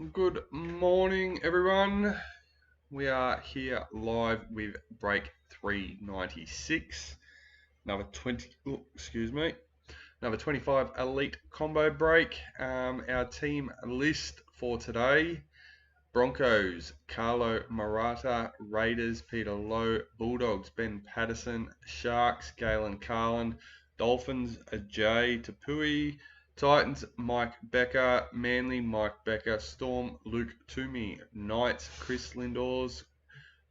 Good morning, everyone. We are here live with break 396. Another 25 elite combo break. Our team list for today: Broncos, Carlo, Maratta; Raiders, Peter Lowe; Bulldogs, Ben Patterson; Sharks, Galen Carlin; Dolphins, Jay Tepuhi; Titans, Mike Bekker; Manly, Mike Bekker; Storm, Luke Toomey; Knights, Chris Lindores;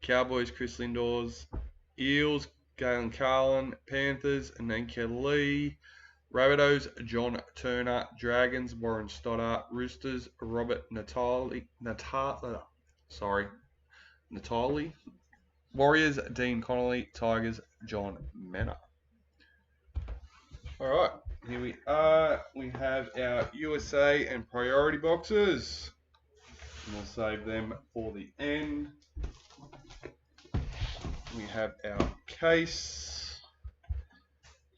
Cowboys, Chris Lindores; Eels, Galen Carlin; Panthers, Ineka; Rabbitohs, John Turner; Dragons, Warren Stoddart; Roosters, Robert Natoli; Warriors, Dean Connolly; Tigers, John Mena. Alright, here we are. We have our USA and priority boxes. And we'll save them for the end. We have our case.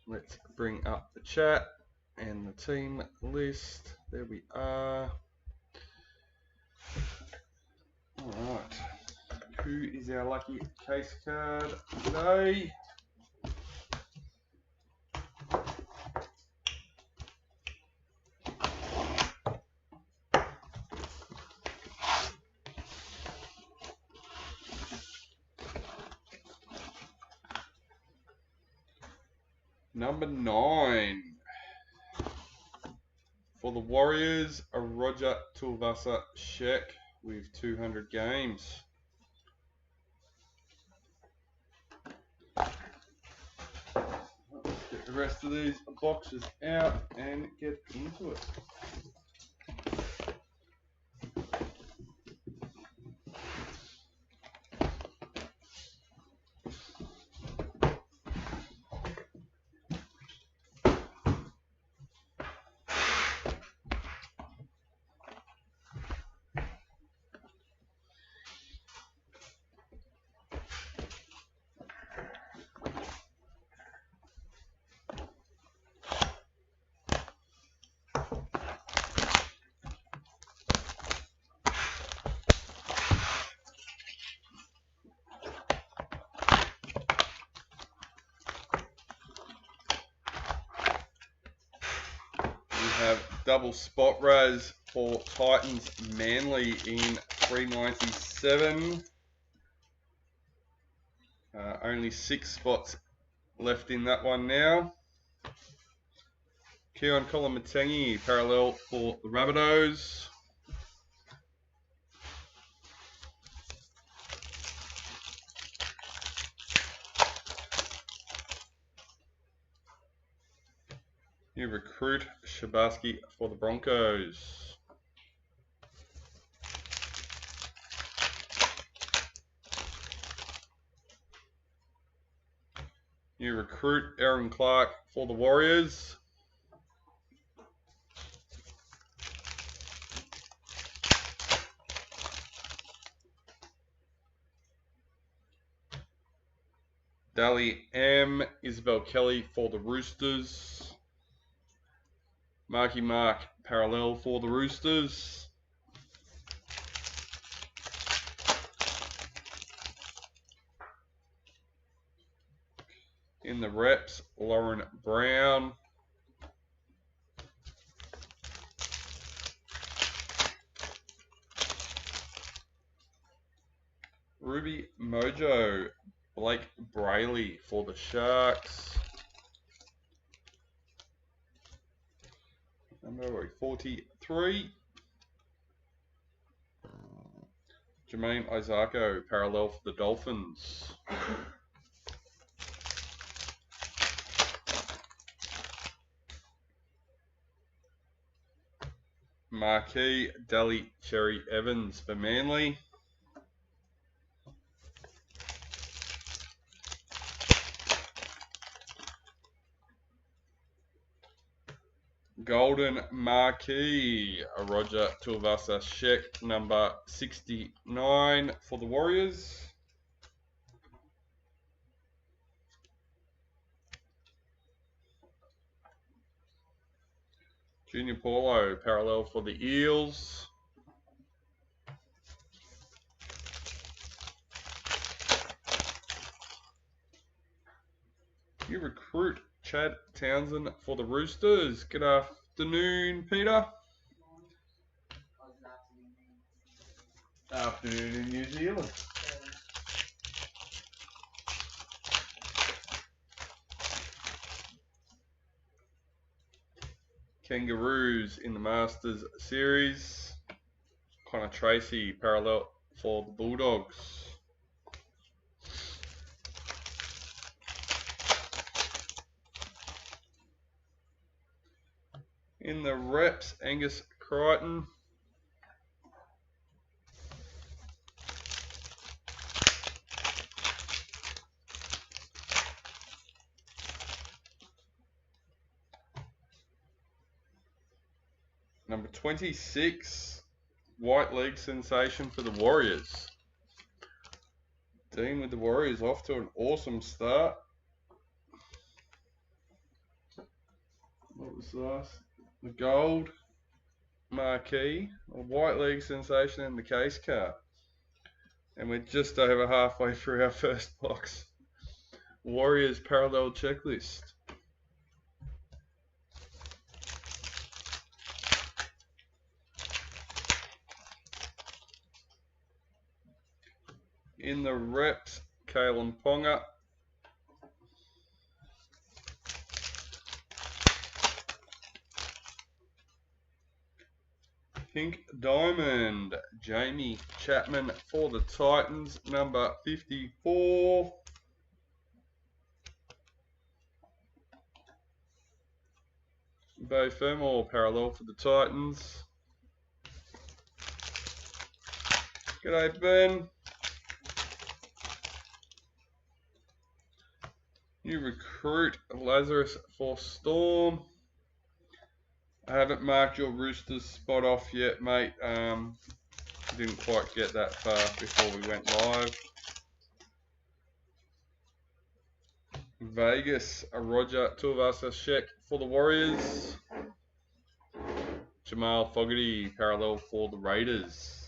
Let's bring up the chat and the team list. There we are. Alright. Who is our lucky case card today? Number 9. For the Warriors, a Roger Tuivasa Sheck with 200 games. Let's get the rest of these boxes out and get into it. Double spot raz for Titans Manly in 397. Only 6 spots left in that one now. Kieran Koloamatangi parallel for the Rabbitohs. New recruit Shabaski for the Broncos. New recruit Aaron Clark for the Warriors. Dally M. Isabel Kelly for the Roosters. Marky Mark parallel for the Roosters. In the reps, Lauren Brown. Ruby Mojo, Blake Brayley for the Sharks. Number 43. Jermaine Isako, parallel for the Dolphins. Marquee Dally Cherry Evans for Manly. Golden Marquee, a Roger Tuivasa Sheck, number 69 for the Warriors. Junior Paulo, parallel for the Eels. Chad Townsend for the Roosters. Good afternoon, Peter. Afternoon in New Zealand. Kangaroos in the Masters series. Connor Tracy parallel for the Bulldogs. In the reps, Angus Crichton. Number 26, White League sensation for the Warriors. Dean with the Warriors off to an awesome start. What was last? The gold marquee, a White League sensation in the case card. And we're just over halfway through our first box. Warriors parallel checklist. In the reps, Kalen Ponga. Pink Diamond, Jamie Chapman for the Titans, number 54. Bo Fermor parallel for the Titans. G'day, Ben. New recruit, Lazarus for Storm. I haven't marked your Roosters spot off yet, mate. Didn't quite get that far before we went live. Vegas, a Roger Tuivasa-Sheck for the Warriors. Jamal Fogarty parallel for the Raiders.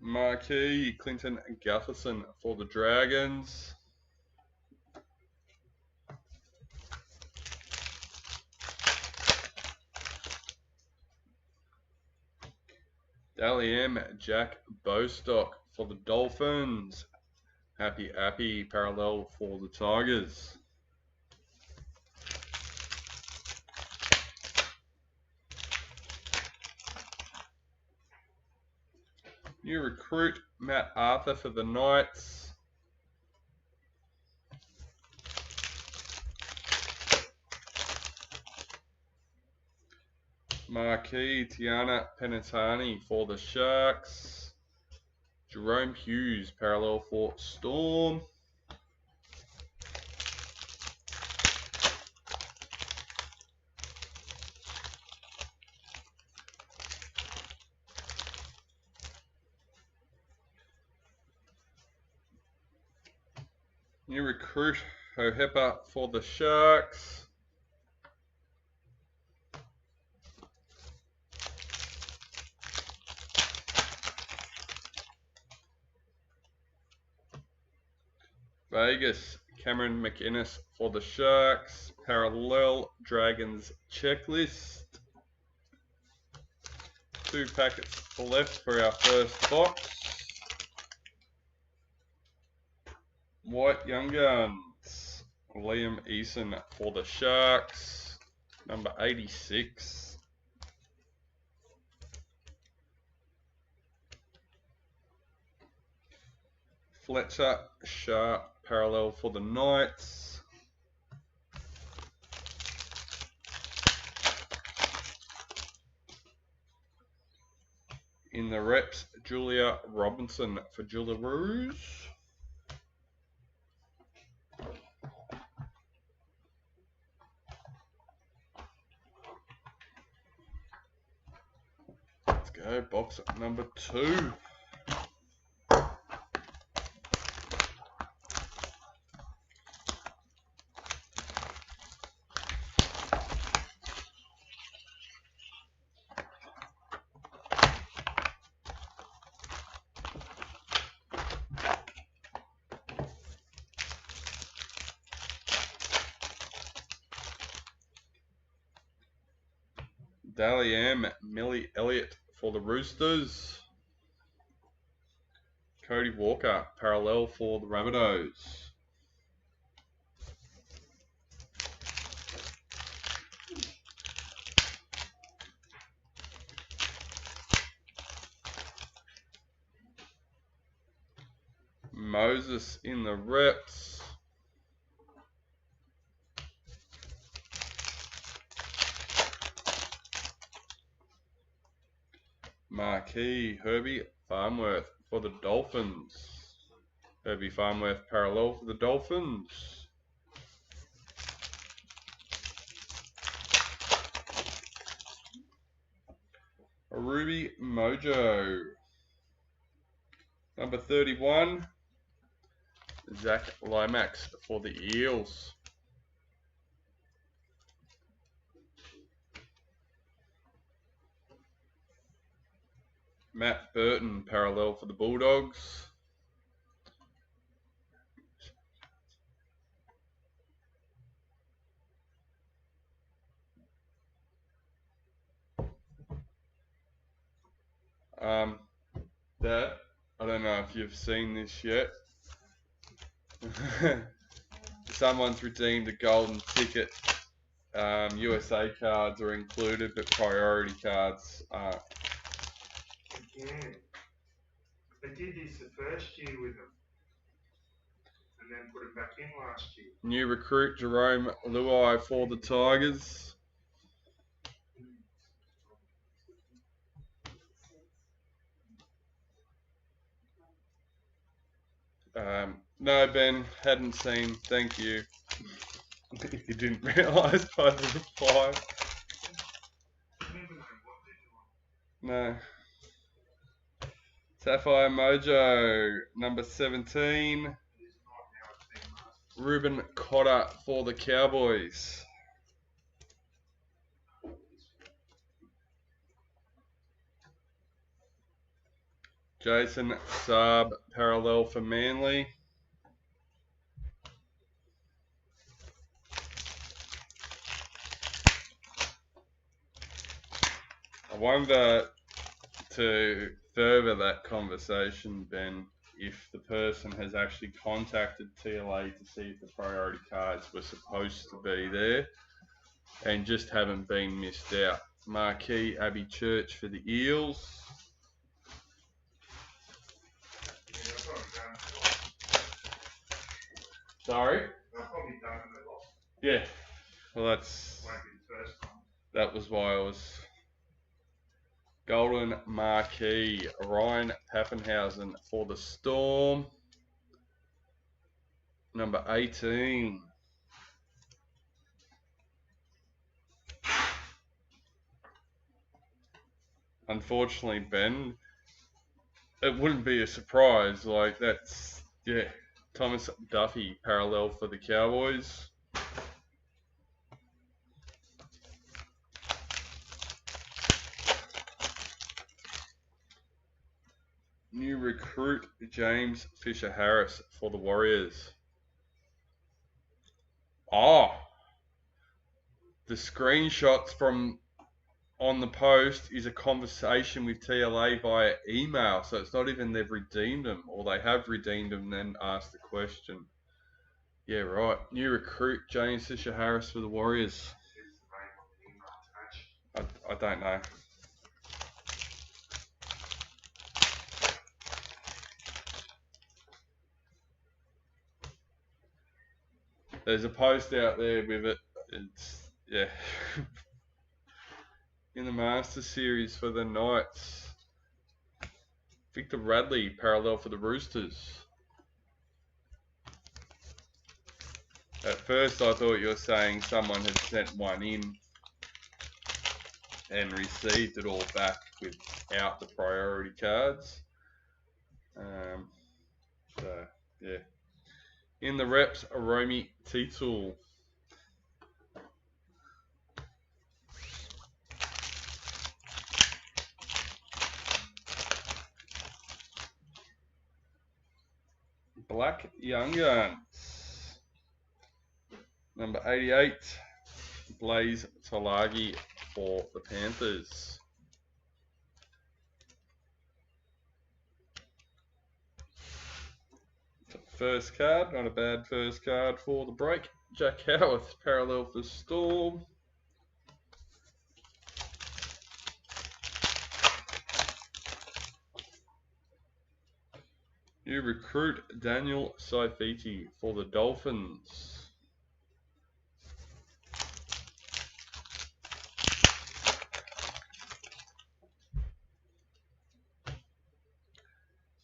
Marquee, Clinton Gutherson for the Dragons. Dally M, Jack Bostock for the Dolphins. Happy parallel for the Tigers. New recruit, Matt Arthur for the Knights. Marquee, Tiana Penatani for the Sharks. Jerome Hughes parallel for Storm. New recruit, Hohepa for the Sharks. Vegas, Cameron McInnes for the Sharks. Parallel Dragons checklist. 2 packets left for our first box. White Young Guns, Liam Eason for the Sharks, number 86. Fletcher Sharp parallel for the Knights. In the reps, Julia Robinson for Jillaroos. Let's go, box number 2. Dally M, Millie Elliott for the Roosters. Cody Walker, parallel for the Rabbitohs. Moses in the reps. Marquee, Herbie Farmworth for the Dolphins. Herbie Farmworth parallel for the Dolphins. Ruby Mojo. Number 31. Zach Lomax for the Eels. Matt Burton parallel for the Bulldogs. That, I don't know if you've seen this yet. Someone's redeemed a golden ticket. USA cards are included, but priority cards aren't. Again, they did this the first year with them, and then put it back in last year. New recruit Jerome Lowe for the Tigers. No, Ben, hadn't seen. Thank you. If you didn't realise by the reply. No. Sapphire Mojo, number 17. Ruben Cotter for the Cowboys. Jason Saab, parallel for Manly. I wonder, to further that conversation, Ben, if the person has actually contacted TLA to see if the priority cards were supposed to be there and just haven't been missed out. Marquee Abbey Church for the Eels. Sorry? Yeah. Well, that was why I was. Golden Marquee, Ryan Paffenhausen for the Storm. Number 18. Unfortunately, Ben, it wouldn't be a surprise. Like, that's, yeah, Thomas Duffy, parallel for the Cowboys. New recruit James Fisher-Harris for the Warriors. Oh, the screenshots from on the post is a conversation with TLA via email, so it's not even they've redeemed them, or they have redeemed them and then asked the question. Yeah, right. New recruit James Fisher-Harris for the Warriors. I don't know. There's a post out there with it. It's, yeah. In the Master Series for the Knights. Victor Radley, parallel for the Roosters. At first I thought you were saying someone had sent one in and received it all back without the priority cards. So, yeah. In the reps, Aromi Teetul. Black Young Guns. Number 88, Blaze Tolagi for the Panthers. First card, not a bad first card for the break. Jack Howarth, parallel for Storm. New recruit Daniel Saifiti for the Dolphins.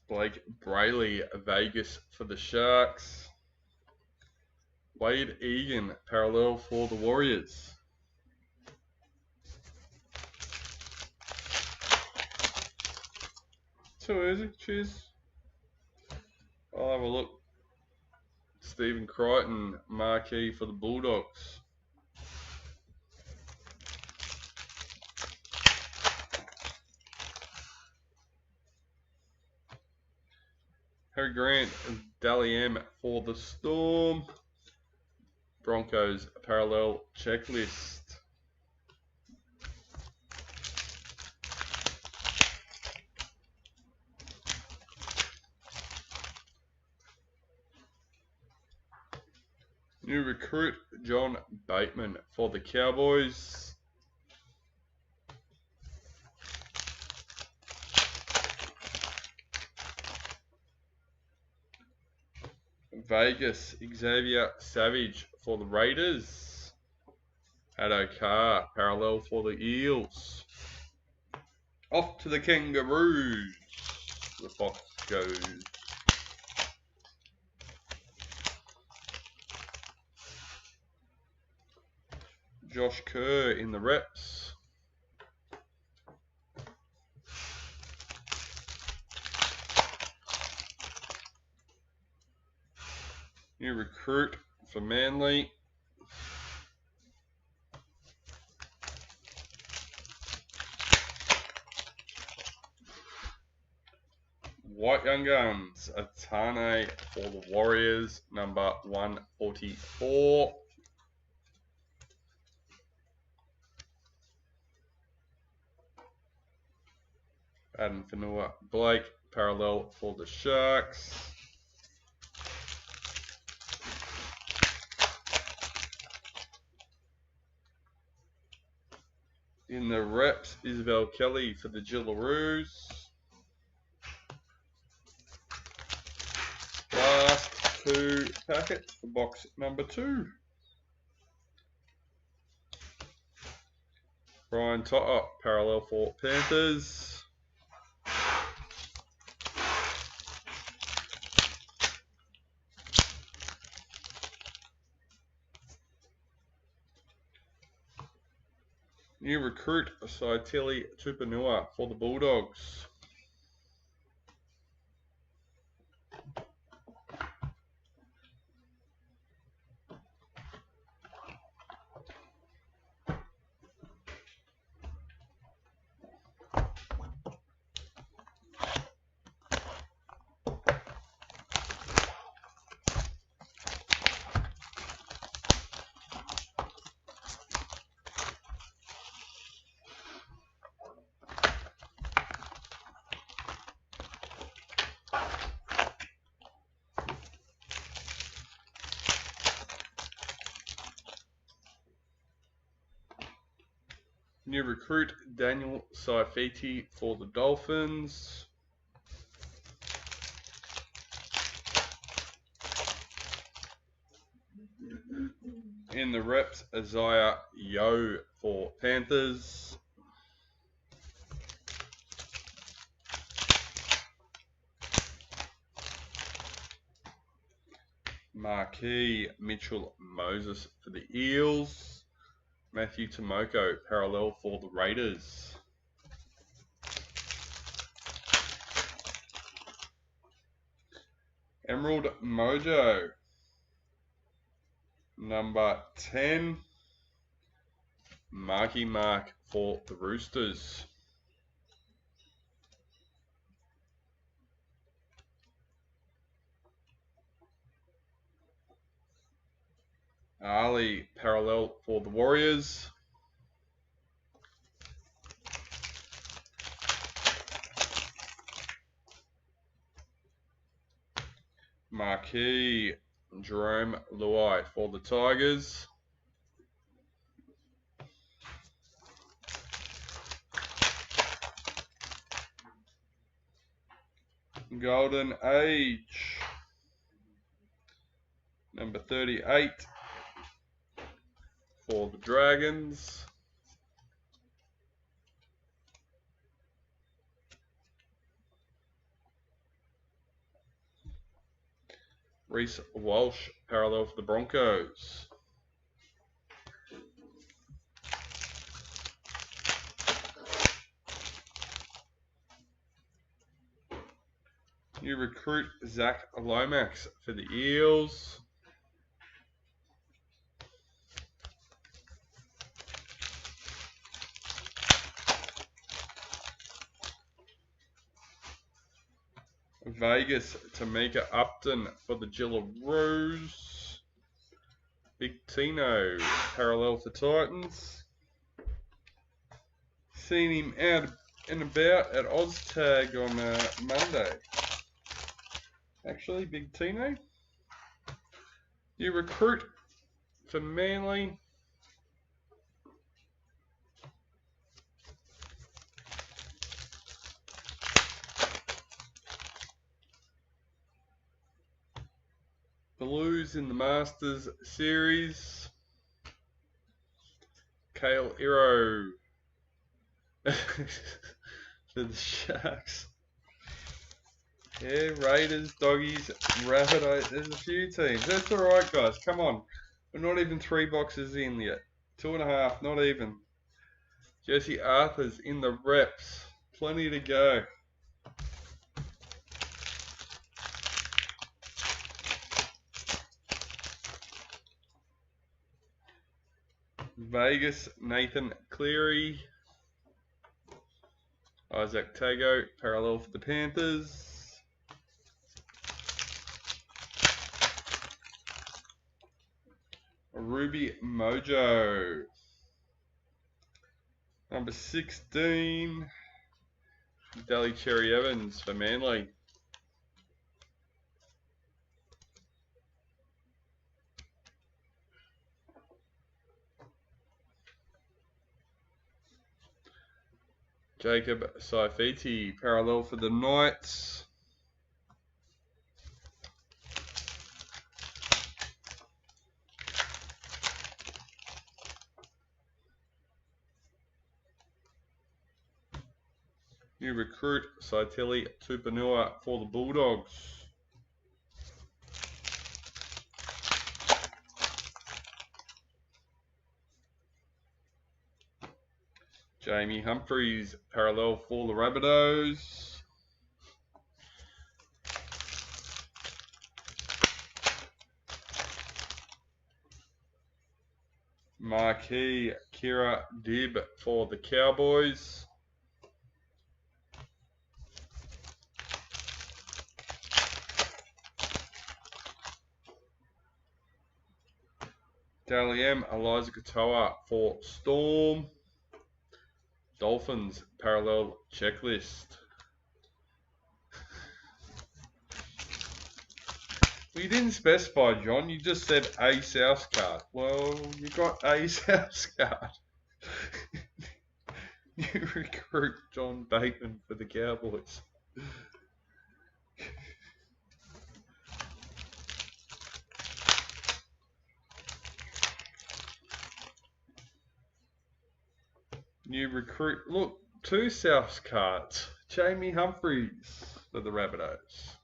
Blake Brayley, Vegas for the Sharks. Wade Egan, parallel for the Warriors. Too easy, cheers. I'll have a look. Stephen Crichton, marquee for the Bulldogs. Harry Grant, Dally M for the Storm. Broncos, parallel checklist. New recruit John Bateman for the Cowboys. Vegas, Xavier Savage for the Raiders. Haddo Carr, parallel for the Eels. Off to the Kangaroos. The Fox goes. Josh Kerr in the reps. New recruit for Manly. White Young Guns, Atane for the Warriors, number 144. Adam Fanua Blake, parallel for the Sharks. In the reps, Isabel Kelly for the Gillaroos. Last two packets for box number 2. Brian Totter, parallel for Panthers. New recruit Saitili Tupanua for the Bulldogs. New recruit Daniel Saifiti for the Dolphins. In the reps, Isaiah Yeo for Panthers. Marquee Mitchell Moses for the Eels. Matthew Tomoko, parallel for the Raiders. Emerald Mojo, number 10. Marky Mark for the Roosters. Ali, parallel for the Warriors. Marquee, Jerome Lowe for the Tigers. Golden Age, number 38 for the Dragons. Reece Walsh, parallel for the Broncos. New recruit Zach Lomax for the Eels. Vegas, Tamika Upton for the Gillaroos. Big Tino, parallel for Titans. Seen him out and about at OzTag on Monday. Actually, Big Tino. You recruit for Manly. Blues in the Masters series. Kale Iro for the Sharks. Yeah, Raiders, Doggies, Rabbitohs. There's a few teams. That's alright, guys. Come on. We're not even 3 boxes in yet. 2.5, not even. Jesse Arthur's in the reps. Plenty to go. Vegas, Nathan Cleary. Isaac Tago, parallel for the Panthers. Ruby Mojo. Number 16. Dally Cherry Evans for Manly. Jacob Saifiti, parallel for the Knights. New recruit, Saitili Tupanua for the Bulldogs. Jamie Humphries, parallel for the Rabbitohs. Marquee Kira Dib for the Cowboys. Dally M, Eliza Katoa for Storm. Dolphins, parallel checklist. Well, you didn't specify, John. You just said a South card. Well, you got a South card. You recruit John Bateman for the Cowboys. New recruit. Look, 2 South cards. Jamie Humphries for the Rabbitohs.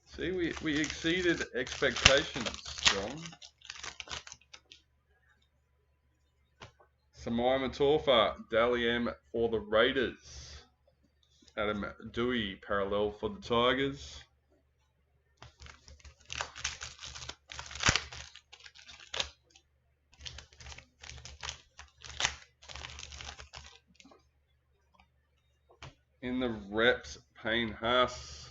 See, we exceeded expectations, John. Samai Matorfa, Dally M for the Raiders. Adam Dewey, parallel for the Tigers. In the reps, Payne Haas.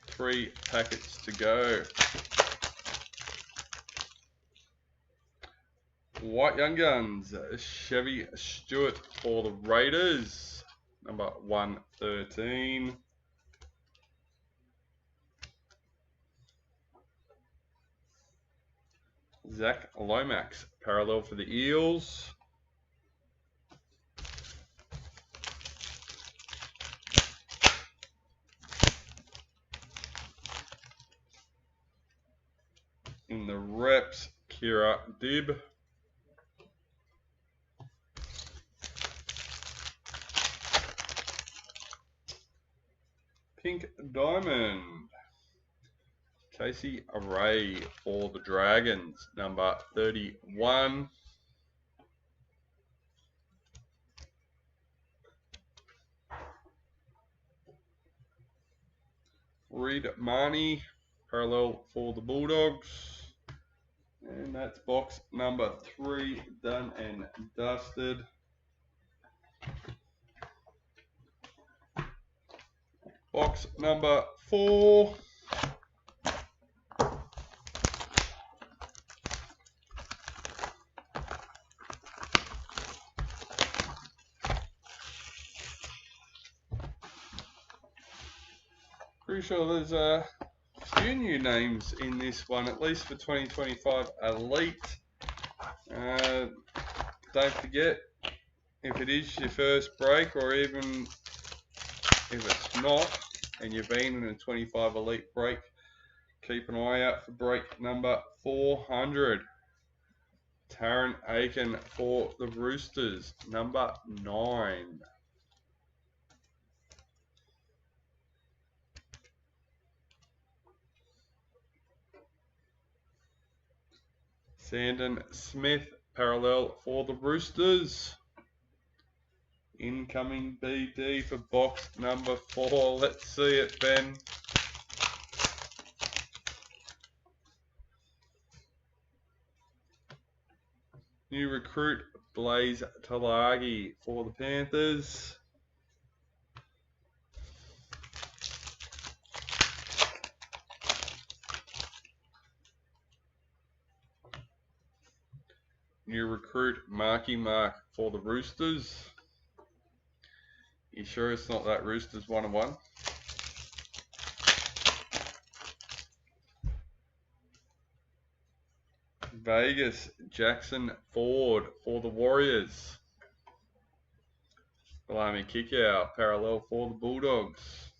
3 packets to go. White Young Guns, Chevy Stewart for the Raiders. Number 113. Zach Lomax, parallel for the Eels. In the reps, Kira Dib. Pink Diamond, Casey Array for the Dragons, number 31. Reed Marnie, parallel for the Bulldogs. And that's box number 3 done and dusted. Box number 4. Pretty sure there's a few new names in this one, at least for 2025 Elite. Don't forget, if it is your first break, or even if it's not, and you've been in a 25 Elite break, keep an eye out for break number 400. Taryn Aiken for the Roosters, number 9. Sandon Smith, parallel for the Roosters. Incoming BD for box number 4. Let's see it, Ben. New recruit, Blaze Talagi for the Panthers. New recruit, Marky Mark for the Roosters. You sure it's not that Roosters 1-on-1? Vegas, Jackson Ford for the Warriors. Blimey kick out, parallel for the Bulldogs.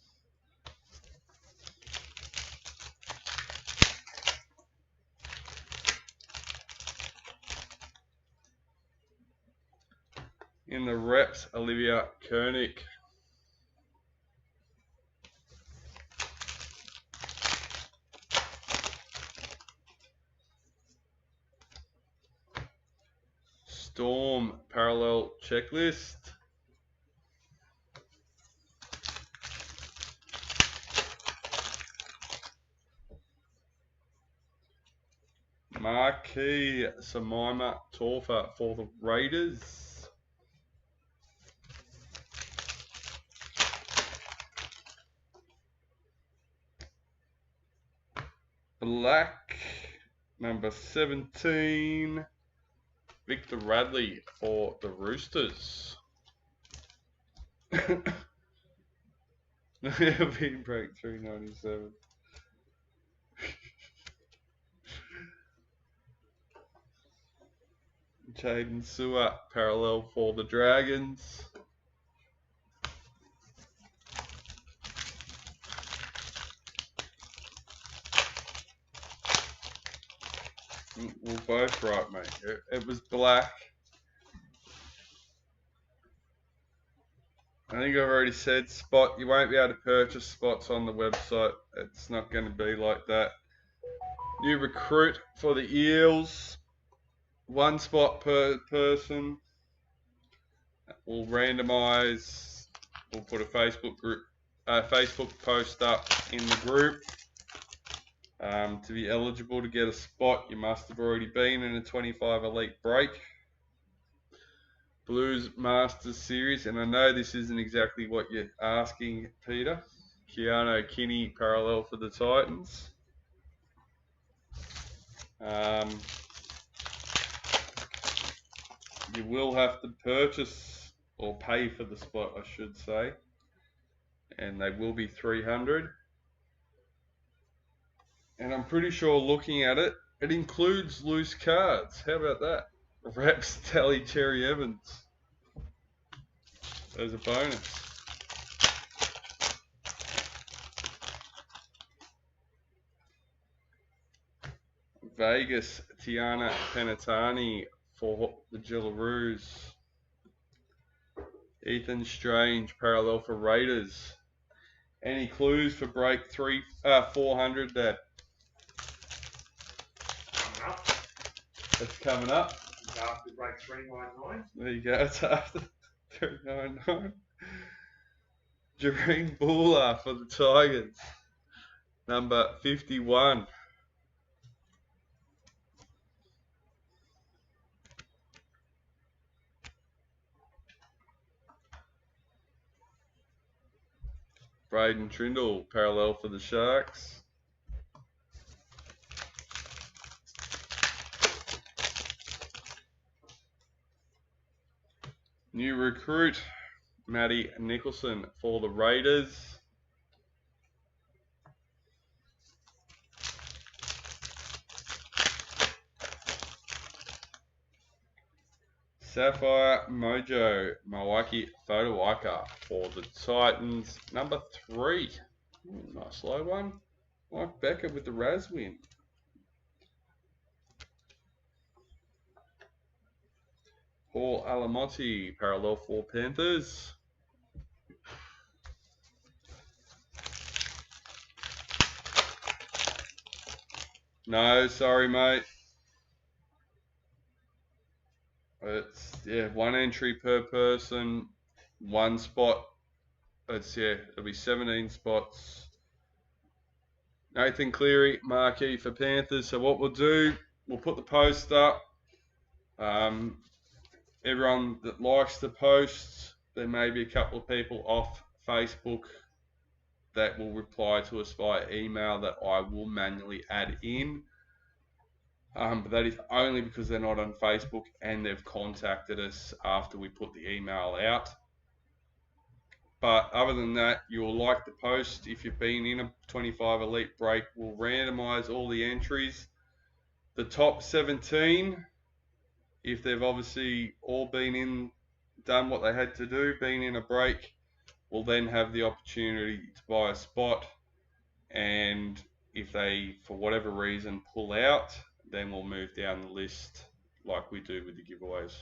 In the reps, Olivia Koenig. Storm parallel checklist. Marquee Samaima Torfa for the Raiders. Black number 17. Victor Radley for the Roosters. Being break 397. Jaden Sewer, parallel for the Dragons. We're both right, mate. It was black. I think I've already said spot. You won't be able to purchase spots on the website. It's not going to be like that. New recruit for the Eels. 1 spot per person. We'll randomize. We'll put a Facebook post up in the group. To be eligible to get a spot, you must have already been in a 25 Elite break. Blues Masters Series, and I know this isn't exactly what you're asking, Peter. Keanu Kinney, parallel for the Titans. You will have to purchase or pay for the spot, I should say, and they will be 300. And I'm pretty sure, looking at it, It includes loose cards. How about that? Raps Tally Cherry Evans. There's a bonus. Vegas Tiana Penatani for the Gillaroos. Ethan Strange parallel for Raiders. Any clues for break 400 there? Coming up. It's coming up. It's after break 399. There you go. It's after 399. Jareen Bula for the Tigers. Number 51. Braden Trindle, parallel for the Sharks. New recruit, Matty Nicholson for the Raiders. Sapphire Mojo, Mawaki Fotowaika for the Titans. Number 3. Ooh, nice low one. Mike Bekker with the Raz win. Paul Alamotti, parallel for Panthers. No, sorry, mate. It's, yeah, 1 entry per person, 1 spot. It's, yeah, it'll be 17 spots. Nathan Cleary, marquee for Panthers. So what we'll do, we'll put the post up. Everyone that likes the posts, there may be a couple of people off Facebook that will reply to us via email that I will manually add in. But that is only because they're not on Facebook and they've contacted us after we put the email out. But other than that, you'll like the post. If you've been in a 25 Elite break, we'll randomise all the entries. The top 17, if they've obviously all been done what they had to do, been in a break, will then have the opportunity to buy a spot. And if they, for whatever reason, pull out, then we'll move down the list like we do with the giveaways.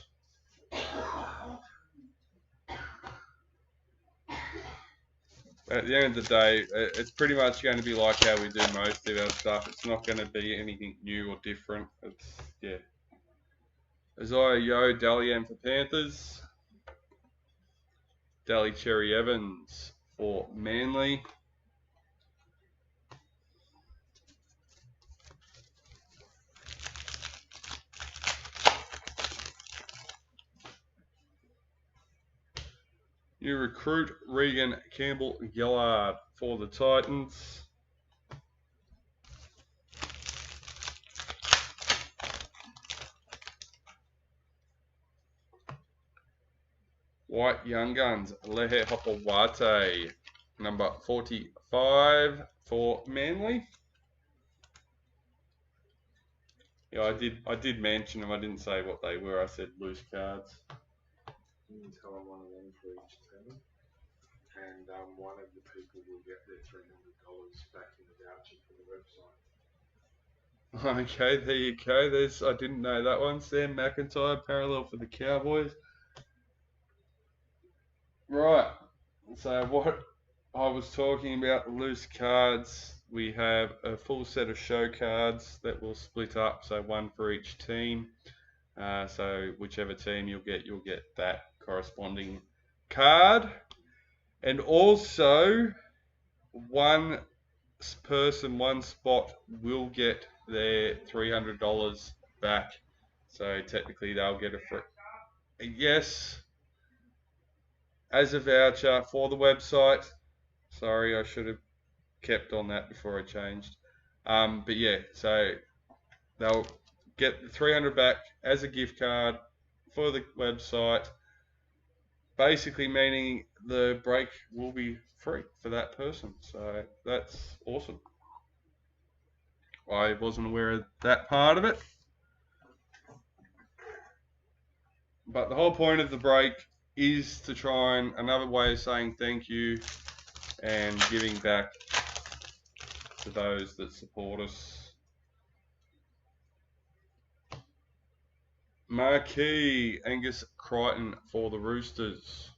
At the end of the day, it's pretty much going to be like how we do most of our stuff. It's not going to be anything new or different. It's, yeah. Isaiah Yo, Dalian for Panthers. Dally Cherry Evans for Manly. New recruit Regan Campbell-Gillard for the Titans. White Young Guns Lehe Hopawate, number 45 for Manly. Yeah, I did mention them. I didn't say what they were. I said loose cards. You can tell them one of them for each team, and one of the people will get their $300 back in the voucher for the website. Okay, there you go. I didn't know that one. Sam McIntyre, parallel for the Cowboys. Right. So what I was talking about, the loose cards, we have a full set of show cards that will split up, so 1 for each team. So whichever team you'll get that corresponding card. And also, 1 person, 1 spot will get their $300 back. So technically they'll get a free, yes, as a voucher for the website. Sorry, I should have kept on that before I changed. But yeah, so they'll get the 300 back as a gift card for the website, basically meaning the break will be free for that person. So that's awesome. I wasn't aware of that part of it. But the whole point of the break is to try and another way of saying thank you and giving back to those that support us. Marquee, Angus Crichton for the Roosters.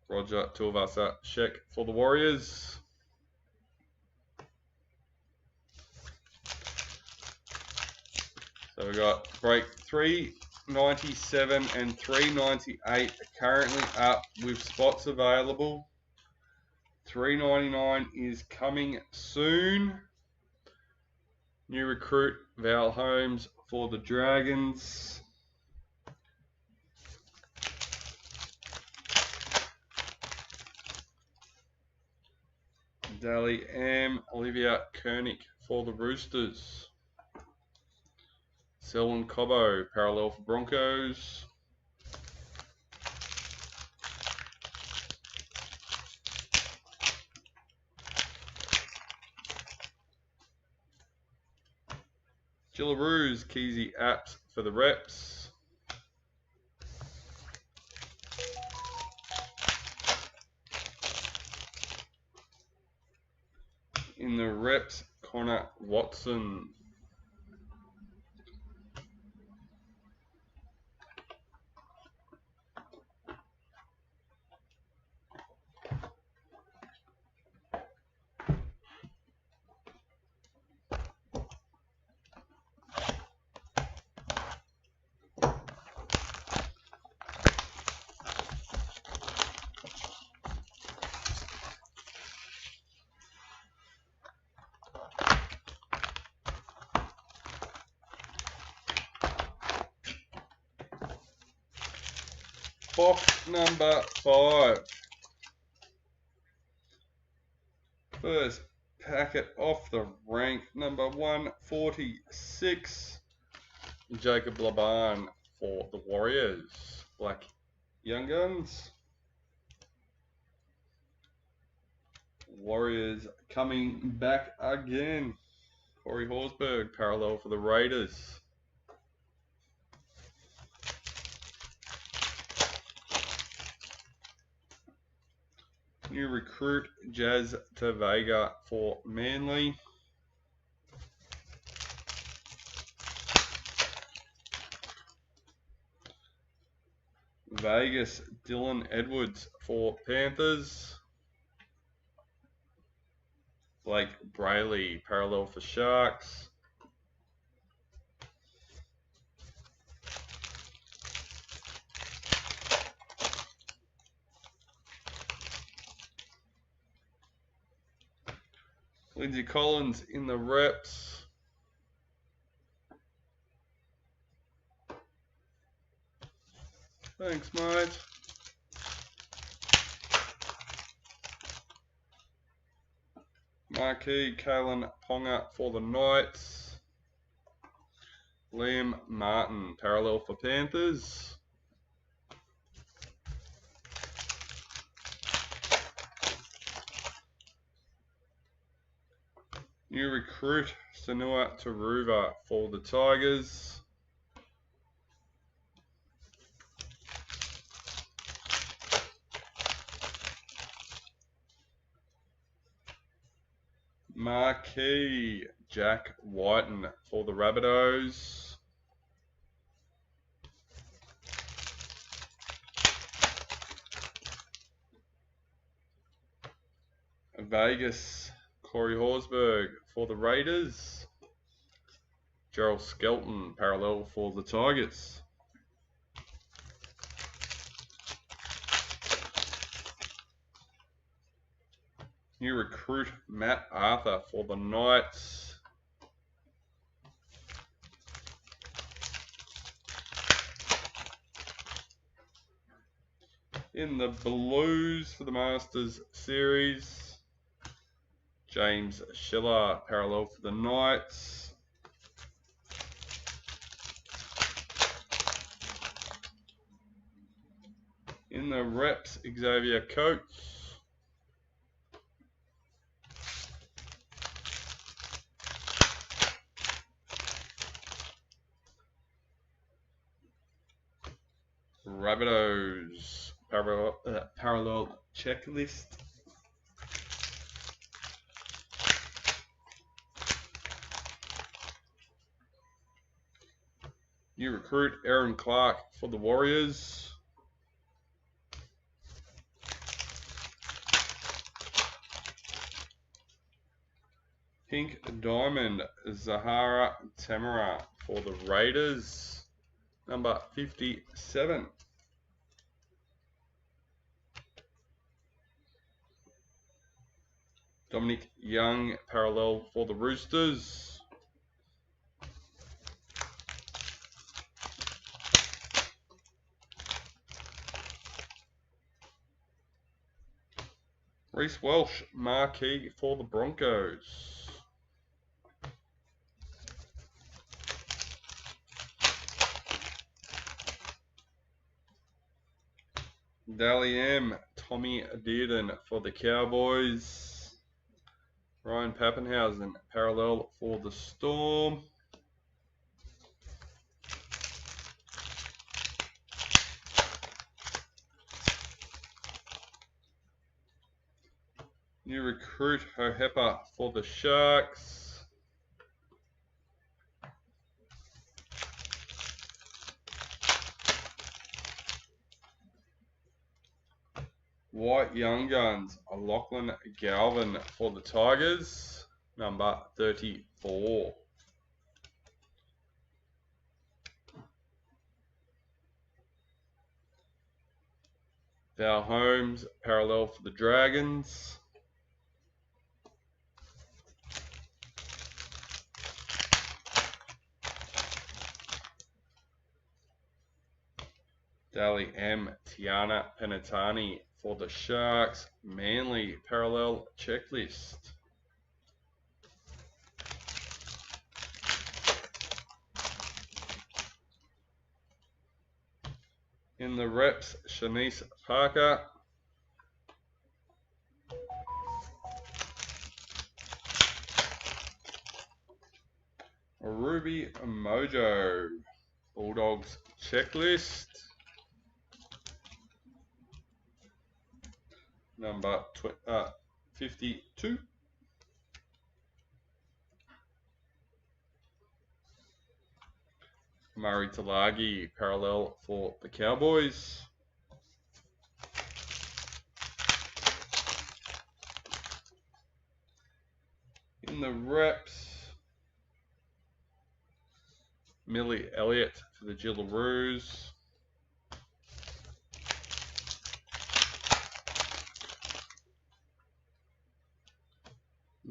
Roger Tuivasa Sheck for the Warriors. So we got break 397 and 398 currently up with spots available. 399 is coming soon. New recruit Val Holmes for the Dragons. Dally M, Olivia Koenig for the Roosters. Selwyn Cobbo, parallel for Broncos. Gillaroos, Keezy Apps for the Reps. In the Reps, Connor Watson. Box number 5. First packet off the rank, number 146. Jacob Laban for the Warriors. Black Young Guns. Warriors coming back again. Corey Horsburgh, parallel for the Raiders. New recruit Jazz Tavega for Manly. Vegas Dylan Edwards for Panthers. Blake Brayley, parallel for Sharks. Lindsay Collins in the Reps. Thanks, mate. Marquee Kalen Ponga for the Knights. Liam Martin, parallel for Panthers. New recruit Sanua Taruva for the Tigers. Marquee Jack Whiten for the Rabbitohs. Vegas Corey Horsburgh for the Raiders. Gerald Skelton, parallel for the Tigers. New recruit Matt Arthur for the Knights. In the Blues for the Masters Series, James Schiller, parallel for the Knights. In the Reps, Xavier Coates. Rabbitohs parallel checklist. New recruit Aaron Clark for the Warriors. Pink Diamond Zahara Tamara for the Raiders. Number 57. Dominic Young parallel for the Roosters. Reece Welsh marquee for the Broncos. Dally M, Tommy Dearden for the Cowboys. Ryan Pappenhausen parallel for the Storm. New recruit Hohepa for the Sharks. White Young Guns, Lachlan Galvin for the Tigers, number 34. Val Holmes, parallel for the Dragons. Dally M, Tiana Penatani for the Sharks, Manly parallel checklist. In the reps, Shanice Parker. Ruby Mojo, Bulldogs checklist. Number 52. Murray Talagi, parallel for the Cowboys. In the reps, Millie Elliott for the Gillaroos.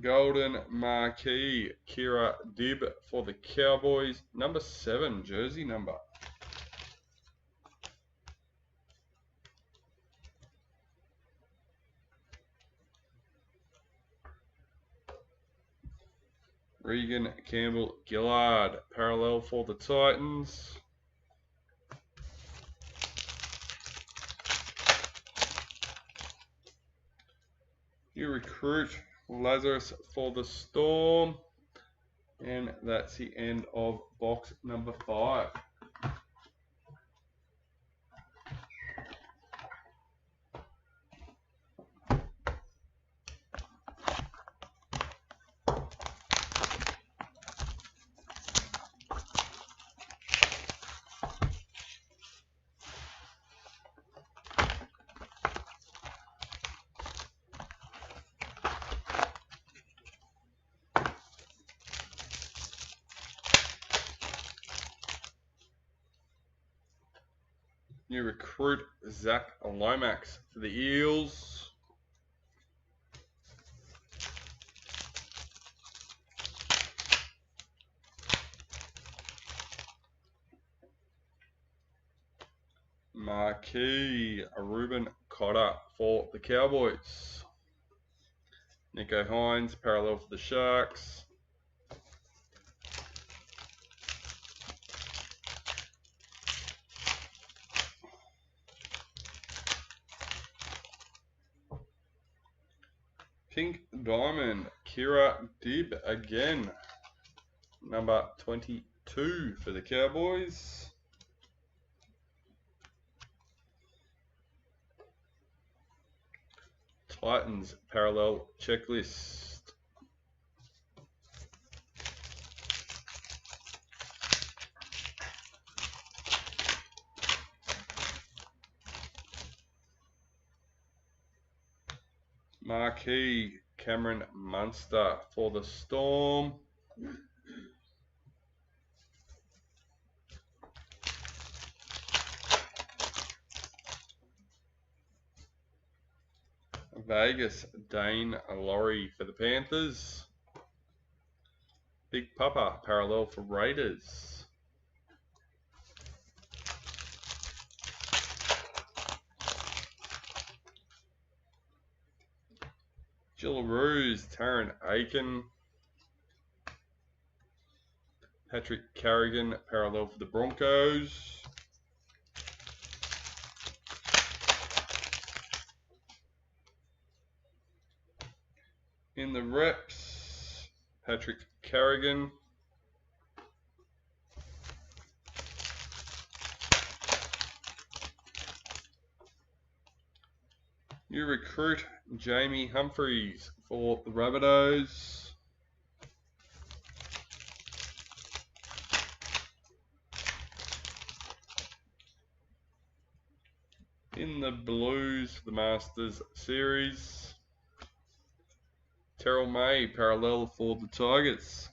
Golden Marquee, Kira Dibb for the Cowboys, number 7 jersey number. Regan Campbell Gillard, parallel for the Titans. You recruit Lazarus for the Storm. And that's the end of box number 5. New recruit Zach Lomax for the Eels. Marquee Ruben Cotter for the Cowboys. Nico Hines, parallel for the Sharks. Pink Diamond, Kira Dibb again. Number 22 for the Cowboys. Titans parallel checklist. Marquee Cameron Munster for the Storm. Vegas Dane Laurie for the Panthers. Big Papa parallel for Raiders. Jillaroos Taron Aiken. Patrick Carrigan parallel for the Broncos. In the reps, Patrick Carrigan. New recruit Jamie Humphries for the Rabbitohs. In the Blues for the Masters Series, Terrell May parallel for the Tigers.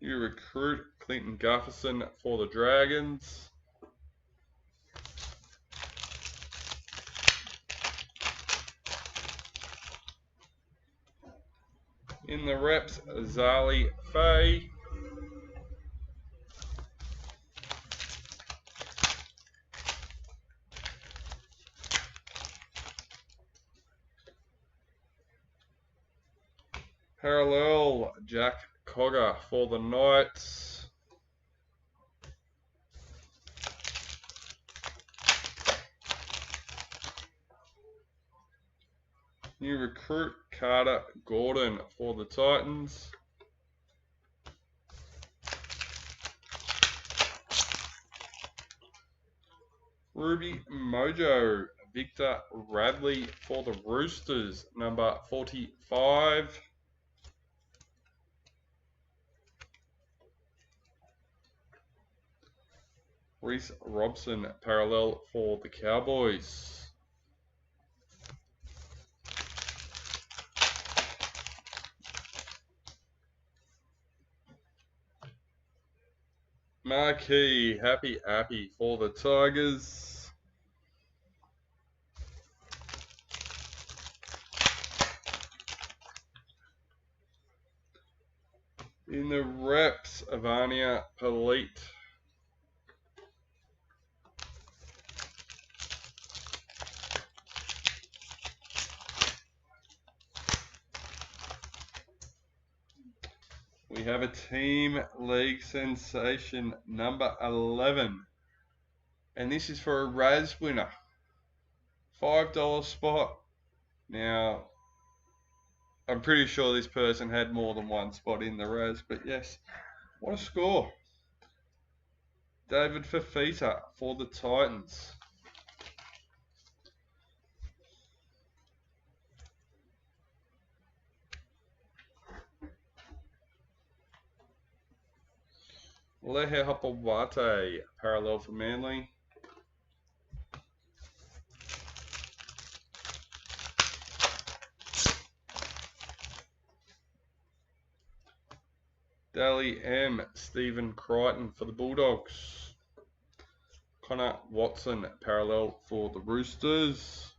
New recruit Clinton Gufferson for the Dragons. In the reps, Zali Faye. Parallel, Jack Cogger for the Knights. New recruit Carter Gordon for the Titans. Ruby Mojo, Victor Radley for the Roosters, number 45. Reese Robson, parallel for the Cowboys. Marquee, Happy for the Tigers. In the reps, Avania Polite. We have a Team League Sensation number 11. And this is for a Raz winner. $5 spot. Now, I'm pretty sure this person had more than one spot in the Raz, but yes, what a score. David Fafita for the Titans. Lehe Hopawate, parallel for Manly. Daly M. Stephen Crichton for the Bulldogs. Connor Watson, parallel for the Roosters.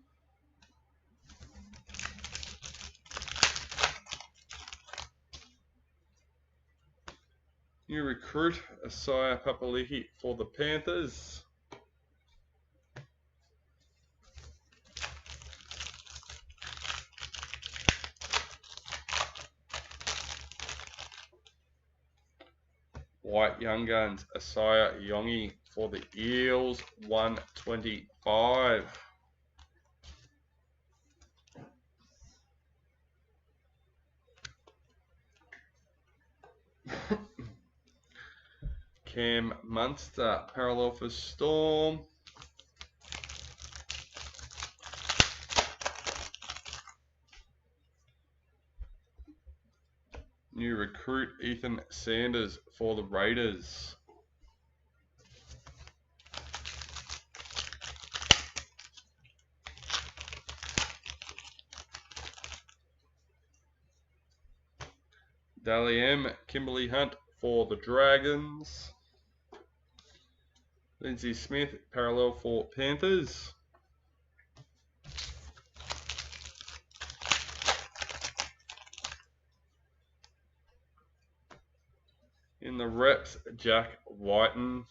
New recruit Asaya Papalihi for the Panthers. White Young Guns Asaya Yongi for the Eels, 125. Cam Munster, parallel for Storm. New recruit Ethan Sanders for the Raiders. Dally M, Kimberly Hunt for the Dragons. Lindsay Smith, parallel for Panthers. In the reps, Jack Whiten.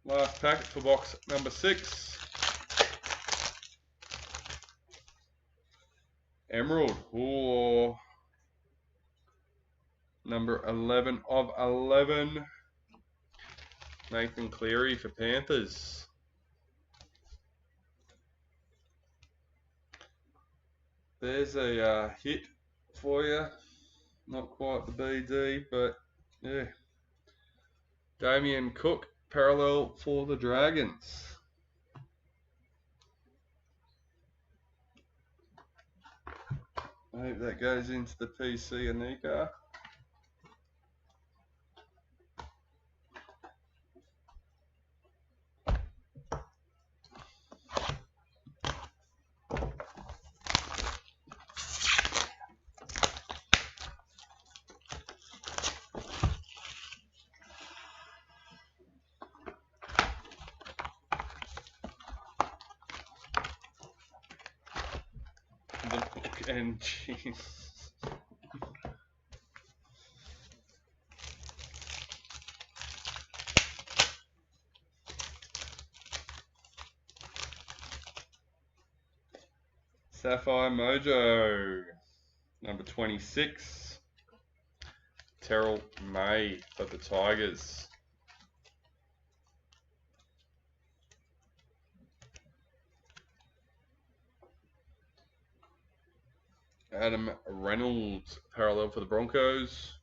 Last packet for box number 6. Emerald, ooh, number 11 of 11. Nathan Cleary for Panthers. There's a hit for you. Not quite the BD, but yeah. Damien Cook, parallel for the Dragons. I hope that goes into the PC, Ineka. The book and jeez. Sapphire Mojo, number 26. Terrell May for the Tigers. Adam Reynolds, parallel for the Broncos.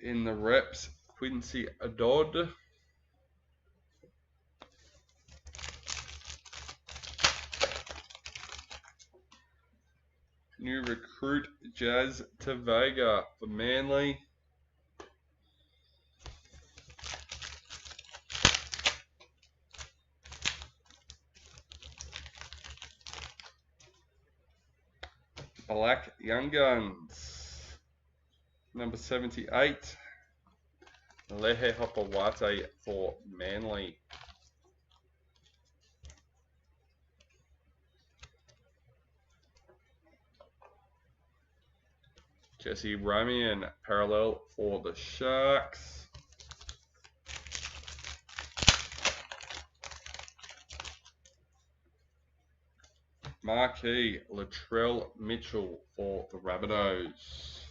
In the reps, Quincy Dodd. New recruit Jazz Tavega for Manly. Black Young Guns, number 78. Lehe Hopawate for Manly. Jesse Ramian, parallel for the Sharks. Marquee Latrell Mitchell for the Rabbitohs.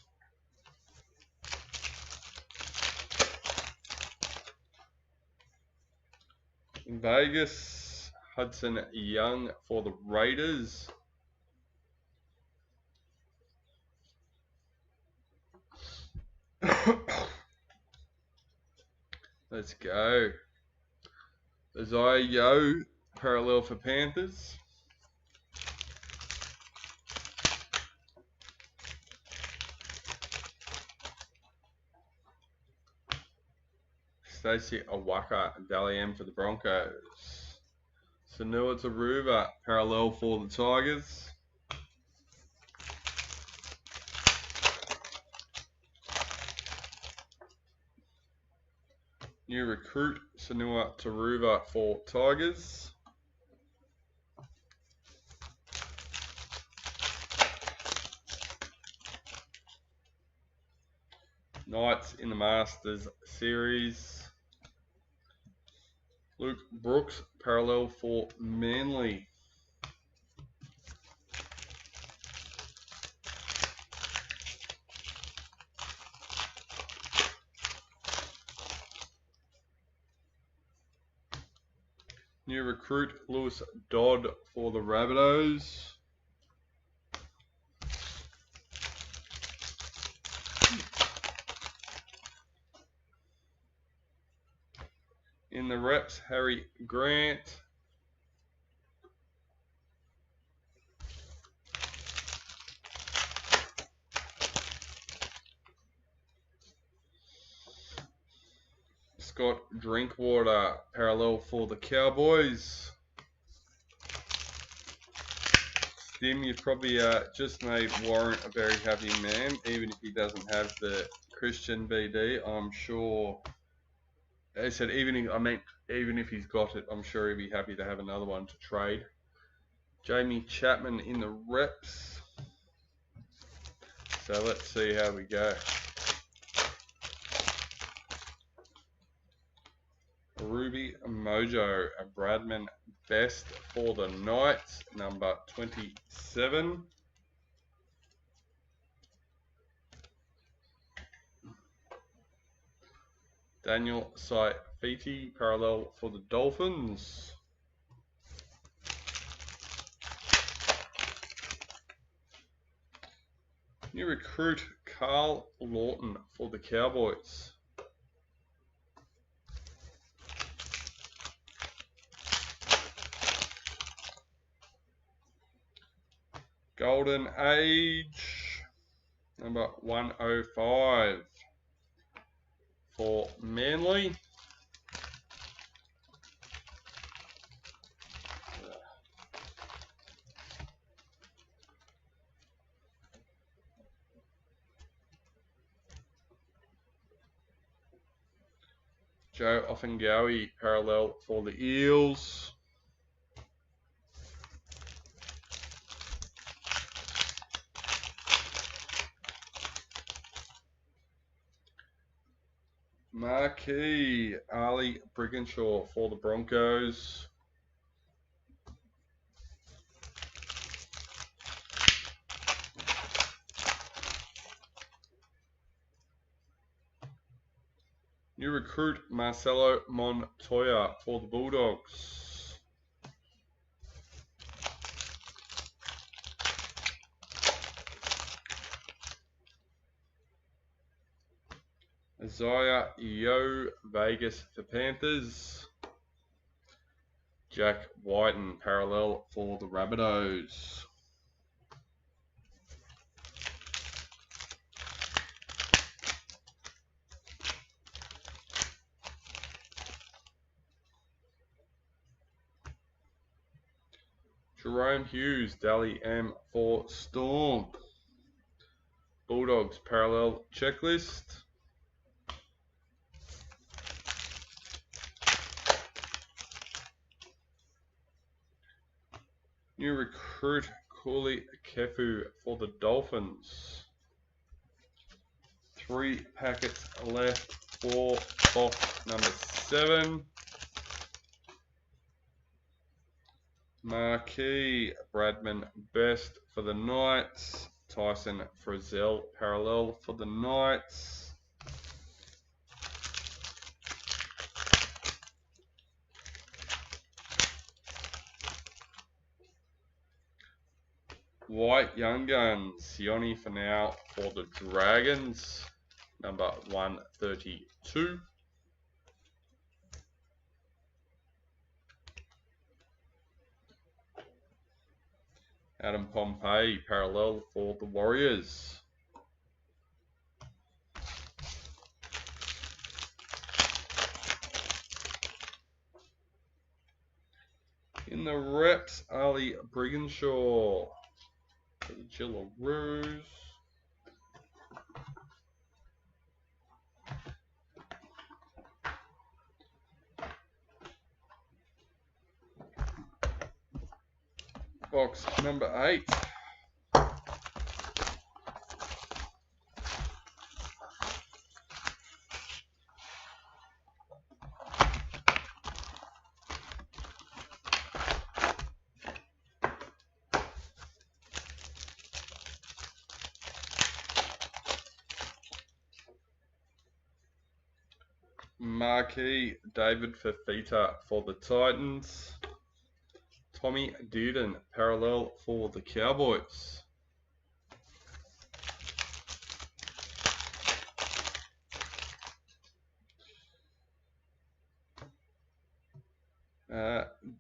In Vegas, Hudson Young for the Raiders. Let's go. Isaiah Yo, parallel for Panthers. Stacey Awaka, Dally M for the Broncos. Sanua Taruva, parallel for the Tigers. New recruit Sanua Taruva for Tigers. Knights in the Masters series. Luke Brooks, parallel for Manly. New recruit Lewis Dodd for the Rabbitohs. In the reps, Harry Grant. Scott Drinkwater, parallel for the Cowboys. Stim, you've probably just made Warren a very happy man, even if he doesn't have the Christian BD. I'm sure. I said even if he's got it, I'm sure he'd be happy to have another one to trade. Jamie Chapman in the reps. So let's see how we go. Ruby Mojo, a Bradman best for the Knights, number 27. Daniel Saifiti, parallel for the Dolphins. New recruit Carl Lawton for the Cowboys. Golden Age, number 105 for Manly. Joe Offengawi, parallel for the Eels. Marquee, Ali Brigginshaw for the Broncos. New recruit Marcelo Montoya for the Bulldogs. Isaiah Yo Vegas for Panthers. Jack Whiten, parallel for the Rabbitohs. Jerome Hughes, Dally M for Storm. Bulldogs, parallel checklist. New recruit Cooley Kefu for the Dolphins. 3 packets left for box number 7. Marquee Bradman best for the Knights. Tyson Frizzell parallel for the Knights. White Young Guns, Sione for now for the Dragons, number 132. Adam Pompey, parallel for the Warriors. In the reps, Ali Brigginshaw for the Jillaroos. Box number 8. Marquee David Fafita for the Titans. Tommy Dearden, parallel for the Cowboys.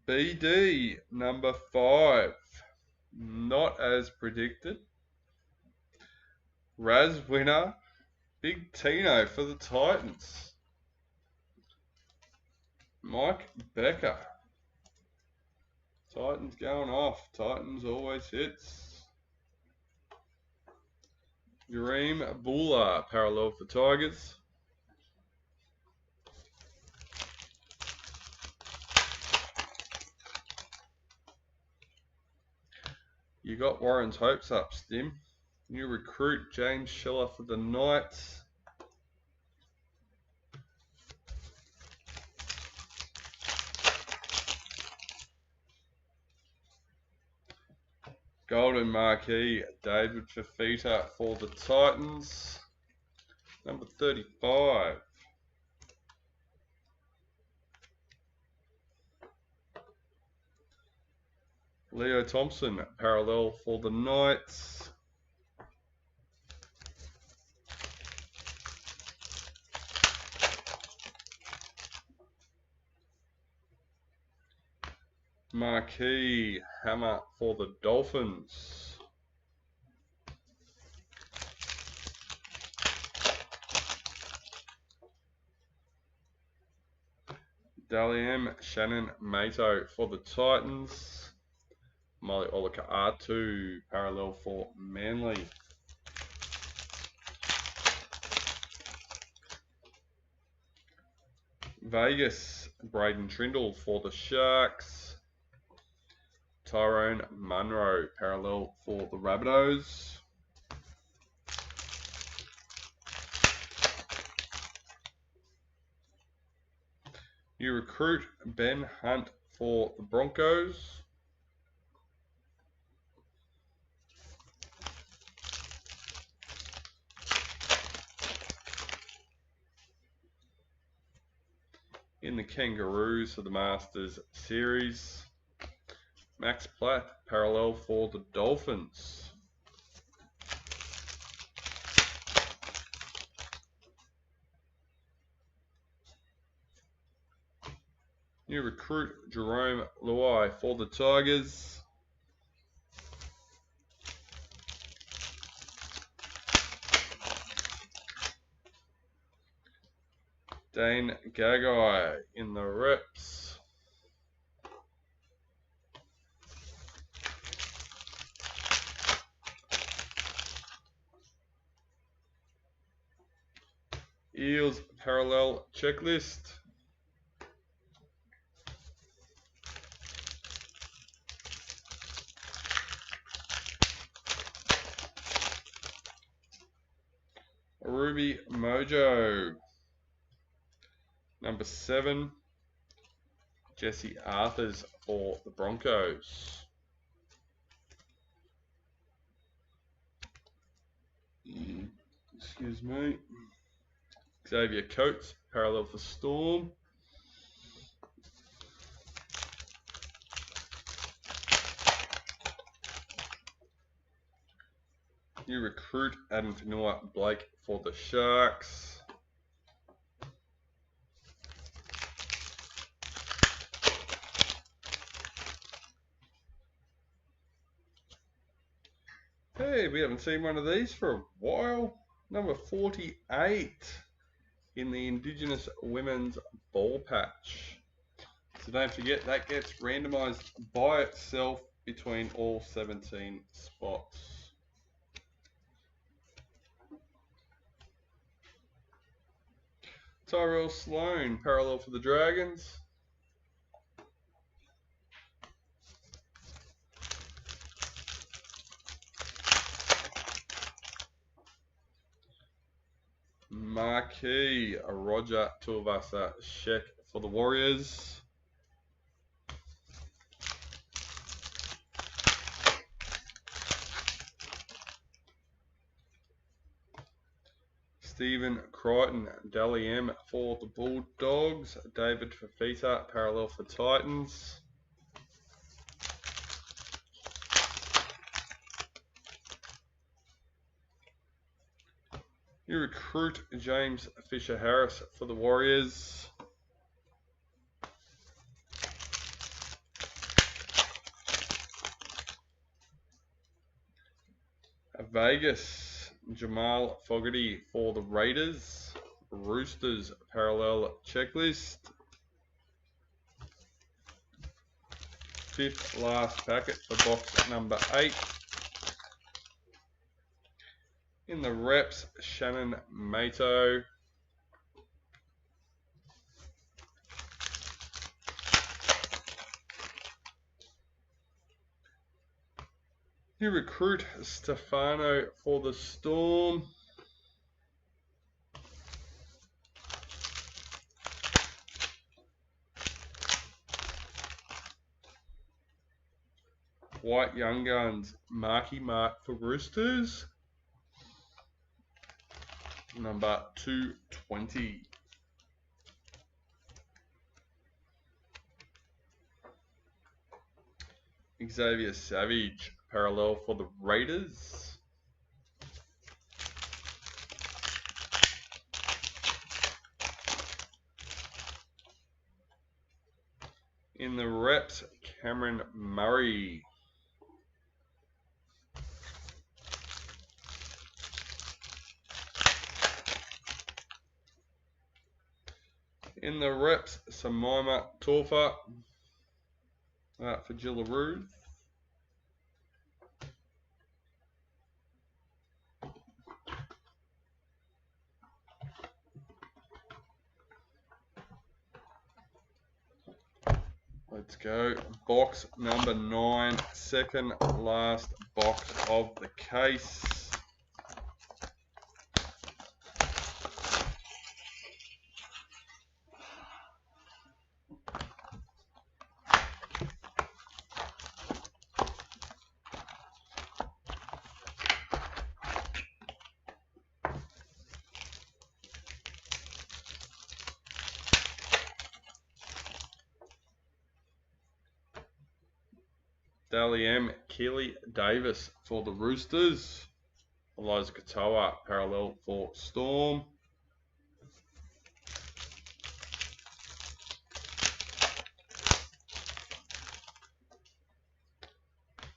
BD number 5, not as predicted. Raz winner, Big Tino for the Titans. Mike Bekker. Titans going off. Titans always hits. Yareem Bula, parallel for Tigers. You got Warren's hopes up, Stim. New recruit James Schiller for the Knights. Golden Marquee David Fafita for the Titans. Number 35. Leo Thompson, parallel for the Knights. Marquee Hammer for the Dolphins. Dalian Shannon Mato for the Titans. Molly Olika R2, parallel for Manly. Vegas, Braden Trindle for the Sharks. Tyrone Munro, parallel for the Rabbitohs. You recruit Ben Hunt for the Broncos. In the Kangaroos for the Masters Series, Max Platt, parallel for the Dolphins. New recruit Jerome Lowe for the Tigers. Dane Gagai in the reps. Eels parallel checklist. Ruby Mojo. Number 7, Jesse Arthurs for the Broncos. Excuse me. Xavier Coates, parallel for Storm. New recruit Adam Fanua Blake for the Sharks. Hey, we haven't seen one of these for a while. Number 48 in the Indigenous Women's Ball Patch. So don't forget, that gets randomized by itself between all 17 spots. Tyrell Sloan, parallel for the Dragons. Marquee Roger Tuivasa Sheck for the Warriors. Stephen Crichton Dally M for the Bulldogs. David Fafita parallel for Titans. You recruit James Fisher-Harris for the Warriors. Vegas, Jamal Fogarty for the Raiders. Roosters parallel checklist. 5th last packet for box number 8. In the reps, Shannon Mato. You recruit Stefano for the Storm. White Young Guns, Marky Mark for Roosters. Number 220. Xavier Savage, parallel for the Raiders. In the reps, Cameron Murray. In the reps, Samaima Taufa for Gillaroos. Let's go. Box number 9, second last box of the case. Dally M. Keely Davis for the Roosters. Eliza Katoa parallel for Storm.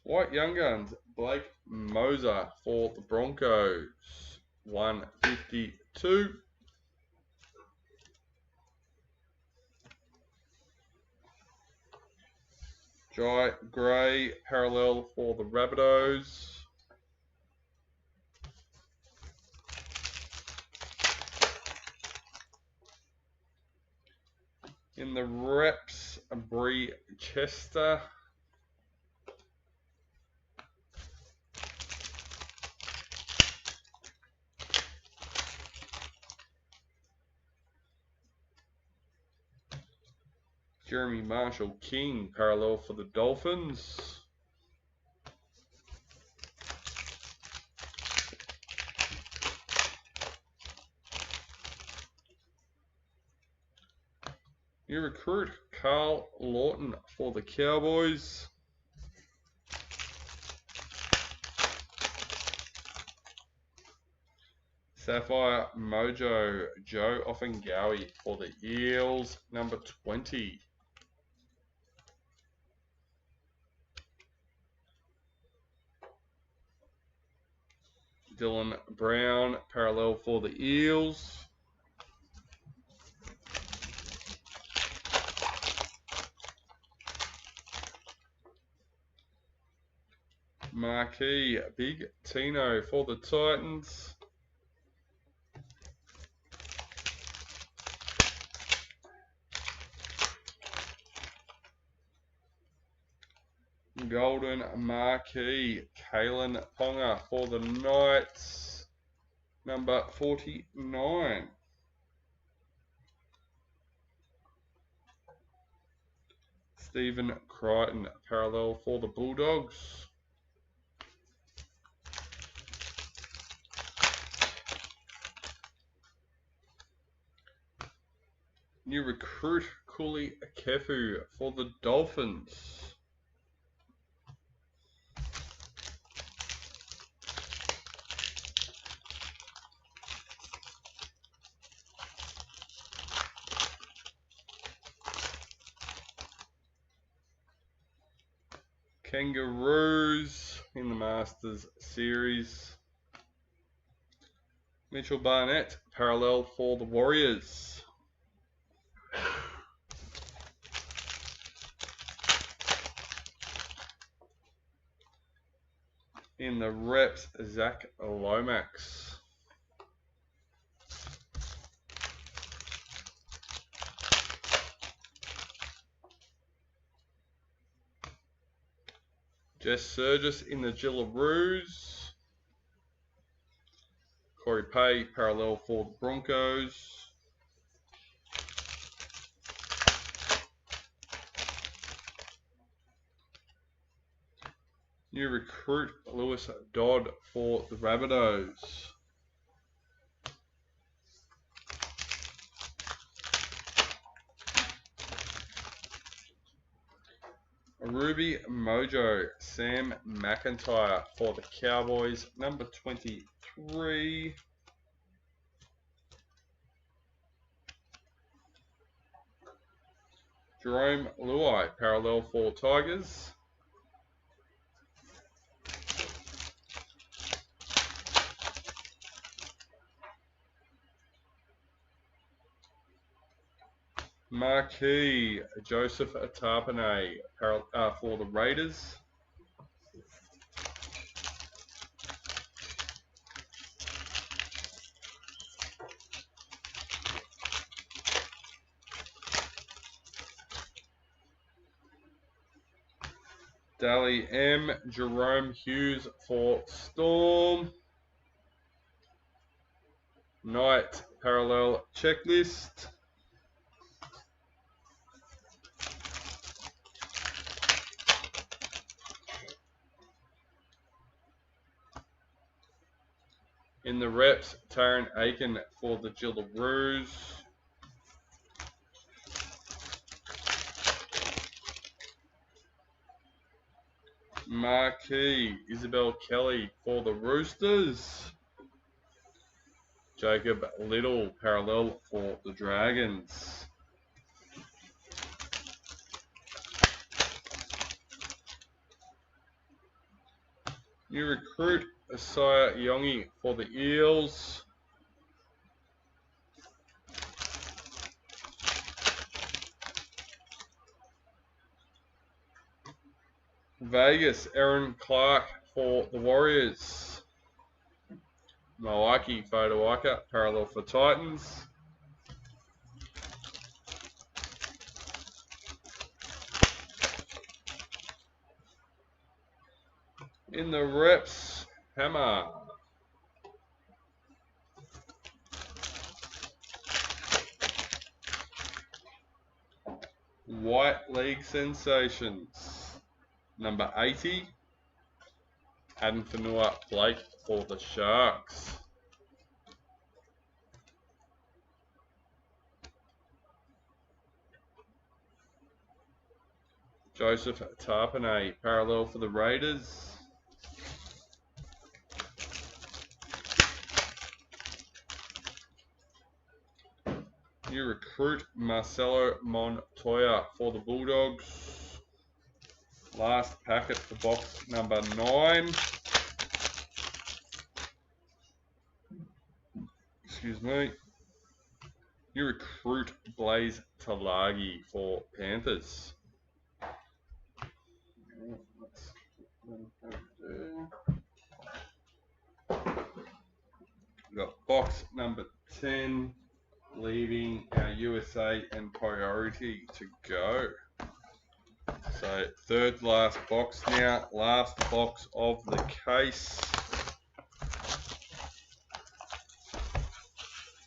White Young Guns, Blake Moser for the Broncos. 152. Jai Gray parallel for the Rabbitohs. In the reps, Bree Chester. Jeremy Marshall King parallel for the Dolphins. You recruit Carl Lawton for the Cowboys. Sapphire Mojo Joe Offengawi for the Eels. Number 20. Dylan Brown parallel for the Eels. Marquee Big Tino for the Titans. Golden Marquee Kalen Ponga for the Knights. Number 49. Stephen Crichton parallel for the Bulldogs. New recruit Kuli Kefu for the Dolphins. Kangaroos in the Masters Series. Mitchell Barnett, parallel for the Warriors. In the reps, Zach Lomax. Jess Surgis in the Gillaroos. Corey Pay, parallel for the Broncos. New recruit, Lewis Dodd for the Rabbitohs. Ruby Mojo, Sam McIntyre for the Cowboys, number 23. Jerome Luai, parallel for Tigers. Marquee, Joseph Atapane for the Raiders. Dally M, Jerome Hughes for Storm. Knight, parallel checklist. In the reps, Taron Aiken for the Gillaroos. Marquee, Isabel Kelly for the Roosters. Jacob Little, parallel for the Dragons. New recruit, Isaiah Yongi for the Eels. Vegas, Aaron Clark for the Warriors. Milwaukee, Fodawaker, parallel for Titans. In the reps, Hammer. White League Sensations. Number 80, Adam Fanua Blake for the Sharks. Joseph Tarpanay, parallel for the Raiders. New recruit, Marcelo Montoya for the Bulldogs. Last packet for box number 9. Excuse me. New recruit, Blaze Talagi for Panthers. We've got box number 10, leaving our USA and priority to go. So third last box now, last box of the case.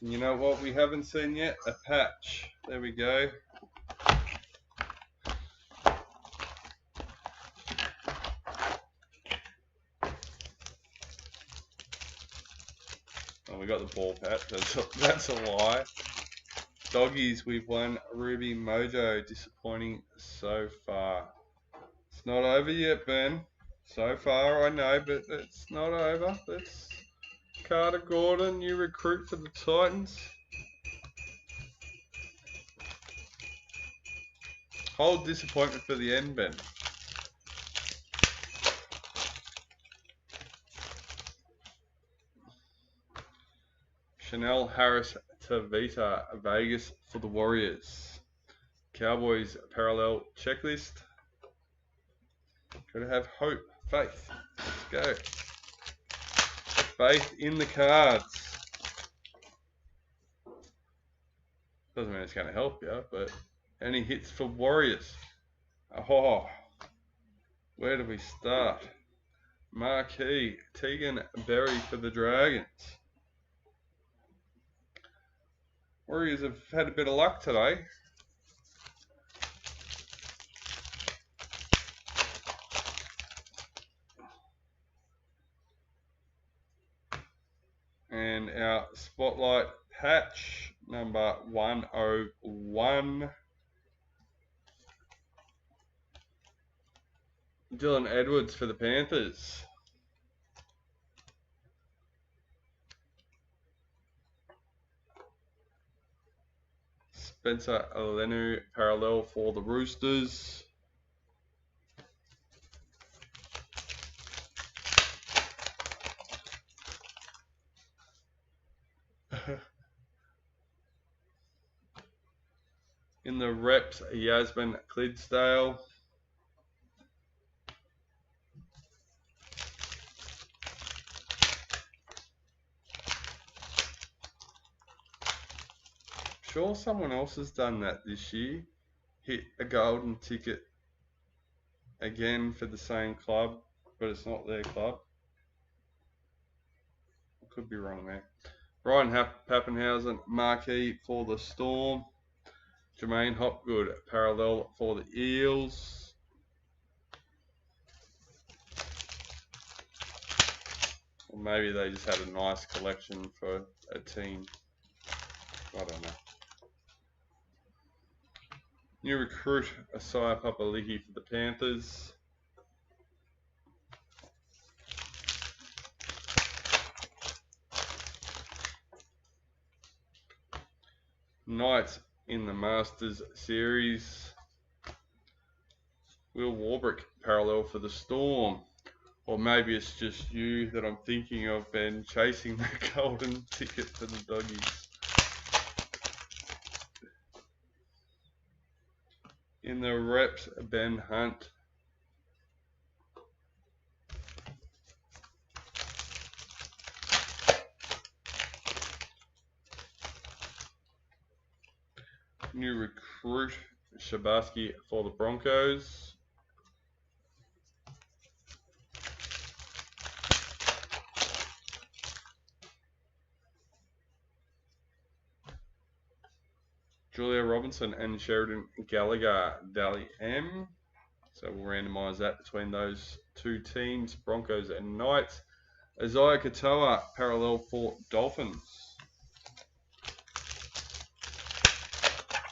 And you know what we haven't seen yet? A patch. There we go. Oh, we got the ball patch. That's a lie. Doggies, we've won Ruby Mojo. Disappointing so far. It's not over yet, Ben. So far, I know, but it's not over. That's Carter Gordon, new recruit for the Titans. Hold disappointment for the end, Ben. Chanel Harris Tavita Vegas for the Warriors. Cowboys parallel checklist. Gotta have hope, faith. Let's go. Faith in the cards. Doesn't mean it's going to help you, but any hits for Warriors? Oh, where do we start? Marquee, Tegan Berry for the Dragons. Warriors have had a bit of luck today. And our spotlight patch, number 101. Dylan Edwards for the Panthers. Spencer Lenu parallel for the Roosters. In the reps, Yasmin Clydesdale. Sure, someone else has done that this year. Hit a golden ticket again for the same club, but it's not their club. I could be wrong there. Ryan Pappenhausen, marquee for the Storm. Jermaine Hopgood, parallel for the Eels. Or maybe they just had a nice collection for a team. I don't know. New recruit, Asaya Papali'i for the Panthers. Knights in the Masters Series. Will Warbrick, parallel for the Storm. Or maybe it's just you that I'm thinking of, Ben, chasing the golden ticket for the Doggies. In the reps, Ben Hunt. New recruit, Shabaski for the Broncos. Julia Robinson and Sheridan Gallagher, Dally M. So we'll randomise that between those two teams, Broncos and Knights. Isaiah Katoa, parallel for Dolphins.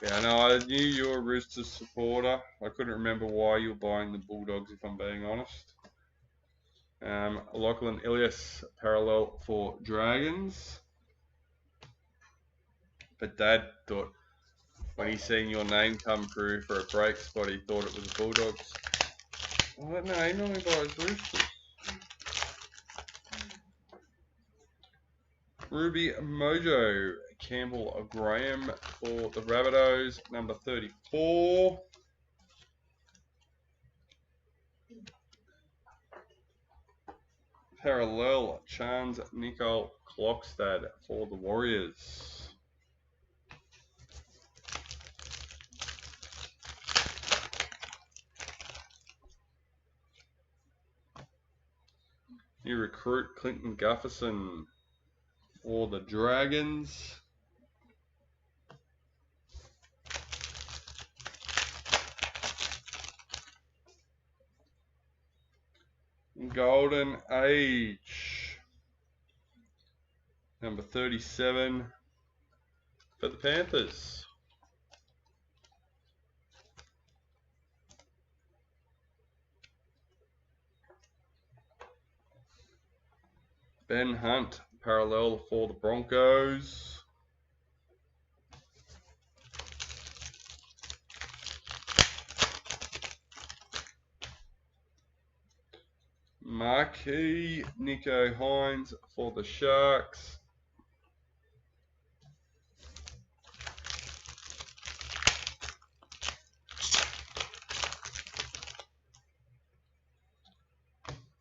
Yeah, no, I knew you were a Roosters supporter. I couldn't remember why you were buying the Bulldogs, if I'm being honest. Lachlan Ilias, parallel for Dragons. But Dad thought, when he seen your name come through for a break spot, he thought it was the Bulldogs. Oh, no, he normally buys Roosters. Ruby Mojo, Campbell Graham for the Rabbitohs, number 34. Parallel, Chance Nicole Klokstad for the Warriors. New recruit, Clinton Gufferson for the Dragons. Golden Age, number 37 for the Panthers. Ben Hunt, parallel for the Broncos. Marquee, Nico Hines for the Sharks.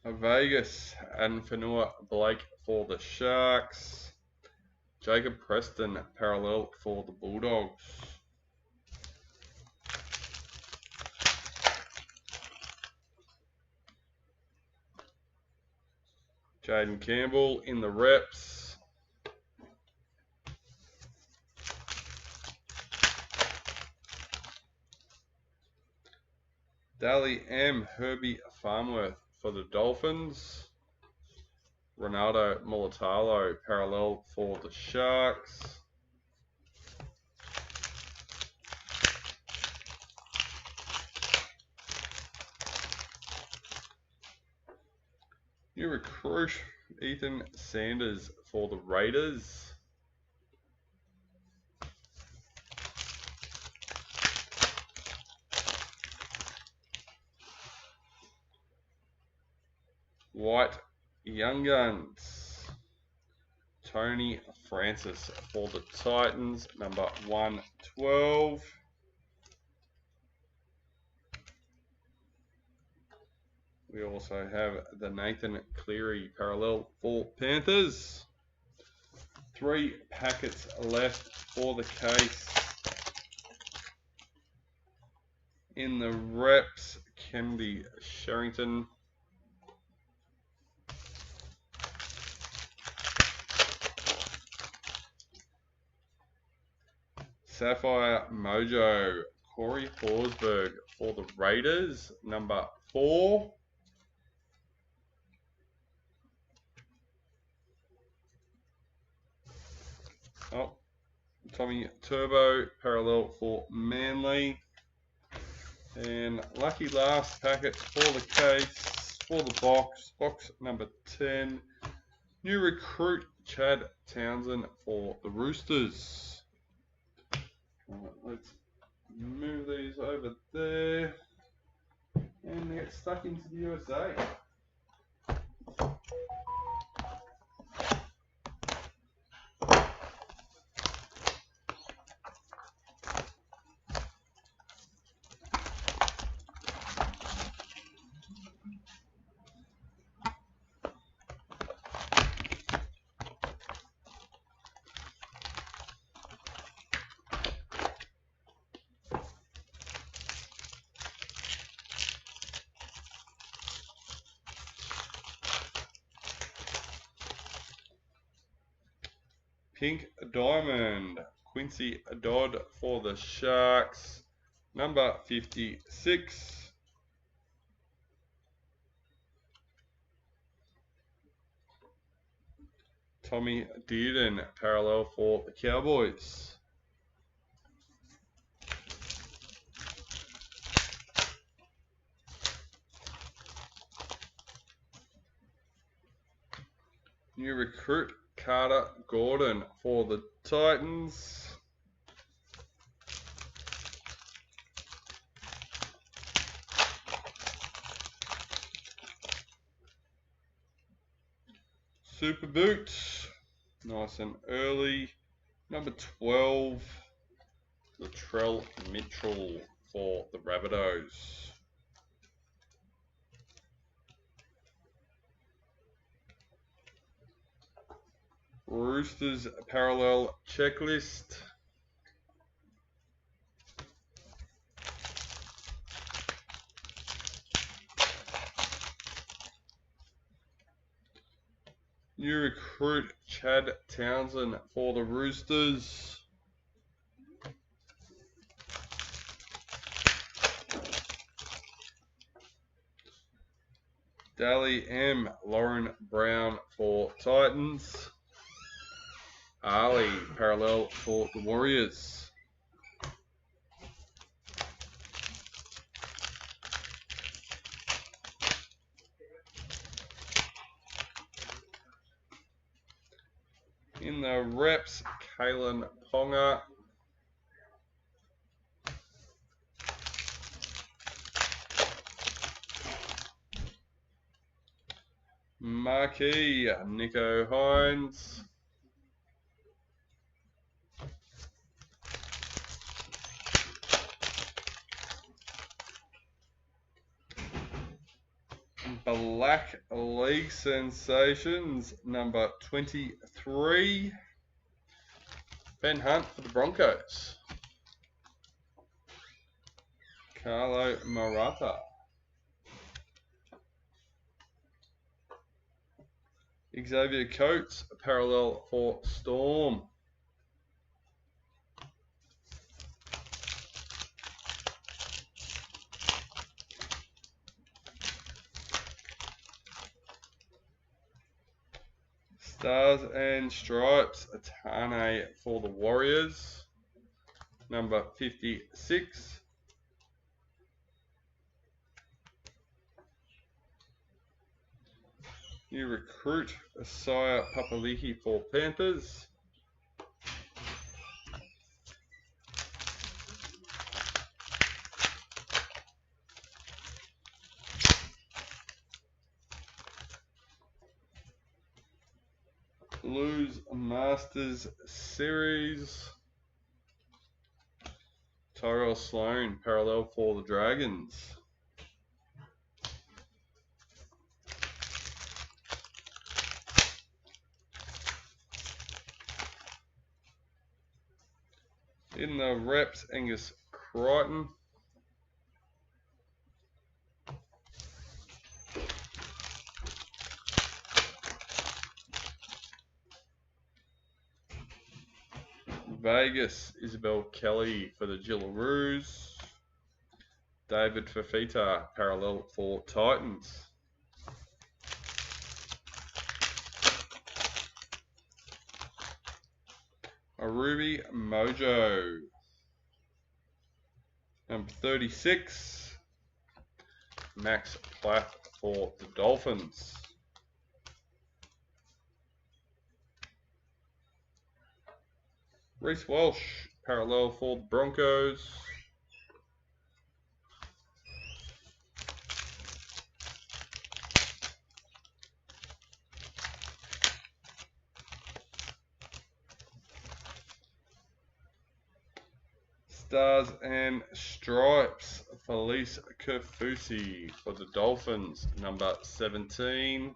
Vegas and Fanua Blake for the Sharks. Jacob Preston parallel for the Bulldogs. Jaden Campbell in the reps. Dally M. Herbie Farmworth for the Dolphins. Ronaldo Mulatalo parallel for the Sharks. New recruit Ethan Sanders for the Raiders. White Young Guns. Tony Francis for the Titans, number 112. We also have the Nathan Cleary parallel for Panthers. 3 packets left for the case. In the reps, Kennedy Sherrington. Sapphire Mojo, Corey Forsberg for the Raiders, number 4. Oh, Tommy Turbo, parallel for Manly. And lucky last packet for the case, for the box number 10. New recruit Chad Townsend for the Roosters. Alright, let's move these over there and get stuck into the USA. Pink Diamond, Quincy Dodd for the Sharks, number 56. Tommy Dearden, parallel for the Cowboys. New recruit Carter Gordon for the Titans. Super Boot, nice and early. Number 12, Latrell Mitchell for the Rabbitohs. Roosters parallel checklist. New recruit Chad Townsend for the Roosters. Dally M. Lauren Brown for Titans. Ali parallel for the Warriors. In the reps, Kalen Ponga. Marquee, Nico Hines. Black League Sensations, number 23. Ben Hunt for the Broncos. Carlo Maratta. Xavier Coates, parallel for Storm. Stars and Stripes, Atane for the Warriors. Number 56. New recruit, Asaya Papali'i for Panthers. Blues Masters Series. Tyrell Sloan, parallel for the Dragons. In the reps, Angus Crichton. Vegas, Isabel Kelly for the Gillaroos. David Fafita, parallel for Titans. Arubi Mojo. Number 36. Max Platt for the Dolphins. Reece Walsh, parallel for the Broncos. Stars and Stripes, Felice Kafusi for the Dolphins, number 17.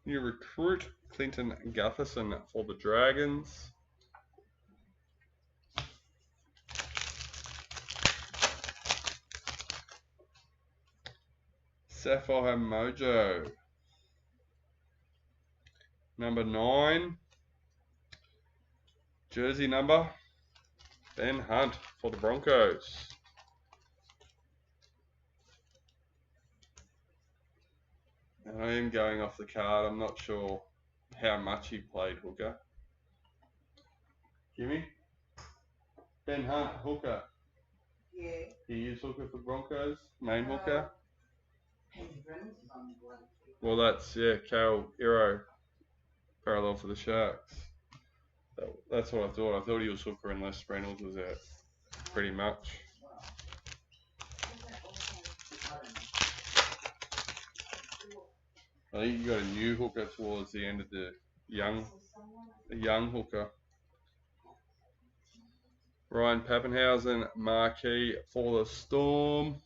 New recruit, Clinton Gutherson for the Dragons. Sapphire Mojo. Number 9. Jersey number, Ben Hunt for the Broncos. And I am going off the card. I'm not sure how much he played hooker. Jimmy? Ben Hunt, hooker. Yeah. He is hooker for Broncos, main hooker. On Well, that's, yeah, Cal Iro, parallel for the Sharks. That's what I thought. I thought he was hooker unless Reynolds was out, pretty much. I think you got a new hooker towards the end of the young hooker. Ryan Pappenhausen, marquee for the Storm.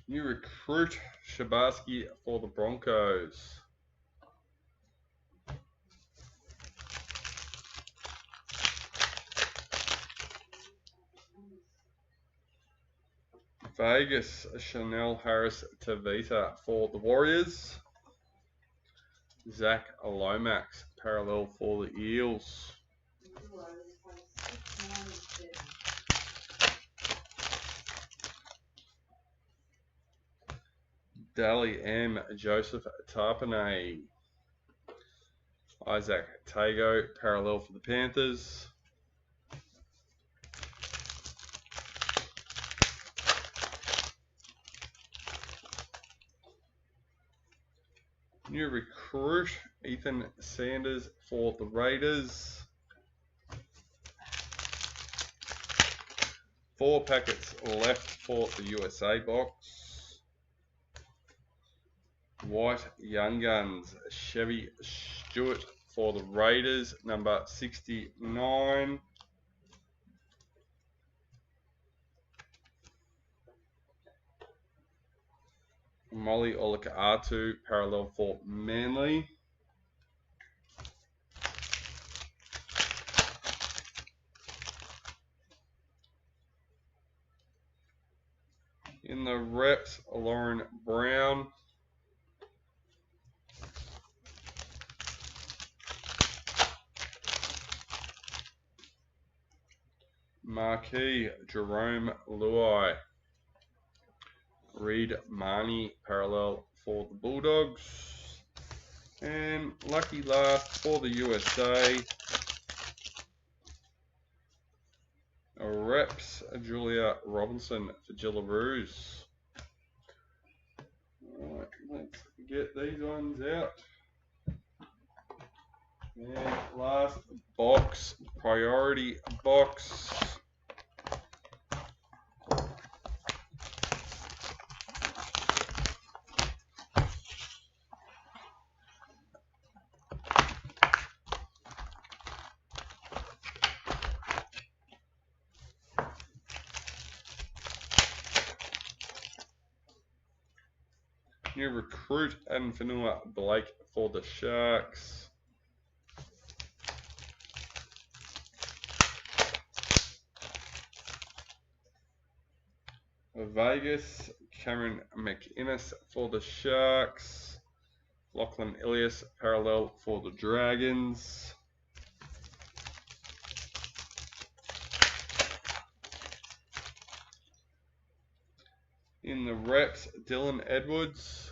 New recruit, Shabarsky for the Broncos. Vegas, Chanel Harris Tavita for the Warriors. Zach Lomax, parallel for the Eels. Dally M. Joseph Tarpanay. Isaac Tago, parallel for the Panthers. New recruit, Ethan Sanders for the Raiders. 4 packets left for the USA box. White Young Guns, Chevy Stewart for the Raiders, number 69. Molly Olakau'atu, parallel for Manly. In the reps, Lauren Brown. Marquee, Jerome Lowe. Reed Marnie, parallel for the Bulldogs. And lucky last for the USA. Reps, Julia Robinson for Gillaroos. Alright, let's get these ones out. And last box, priority box. New recruit, Adam Fanua Blake for the Sharks. Vegas, Cameron McInnes for the Sharks. Lachlan Ilias, parallel for the Dragons. In the reps, Dylan Edwards.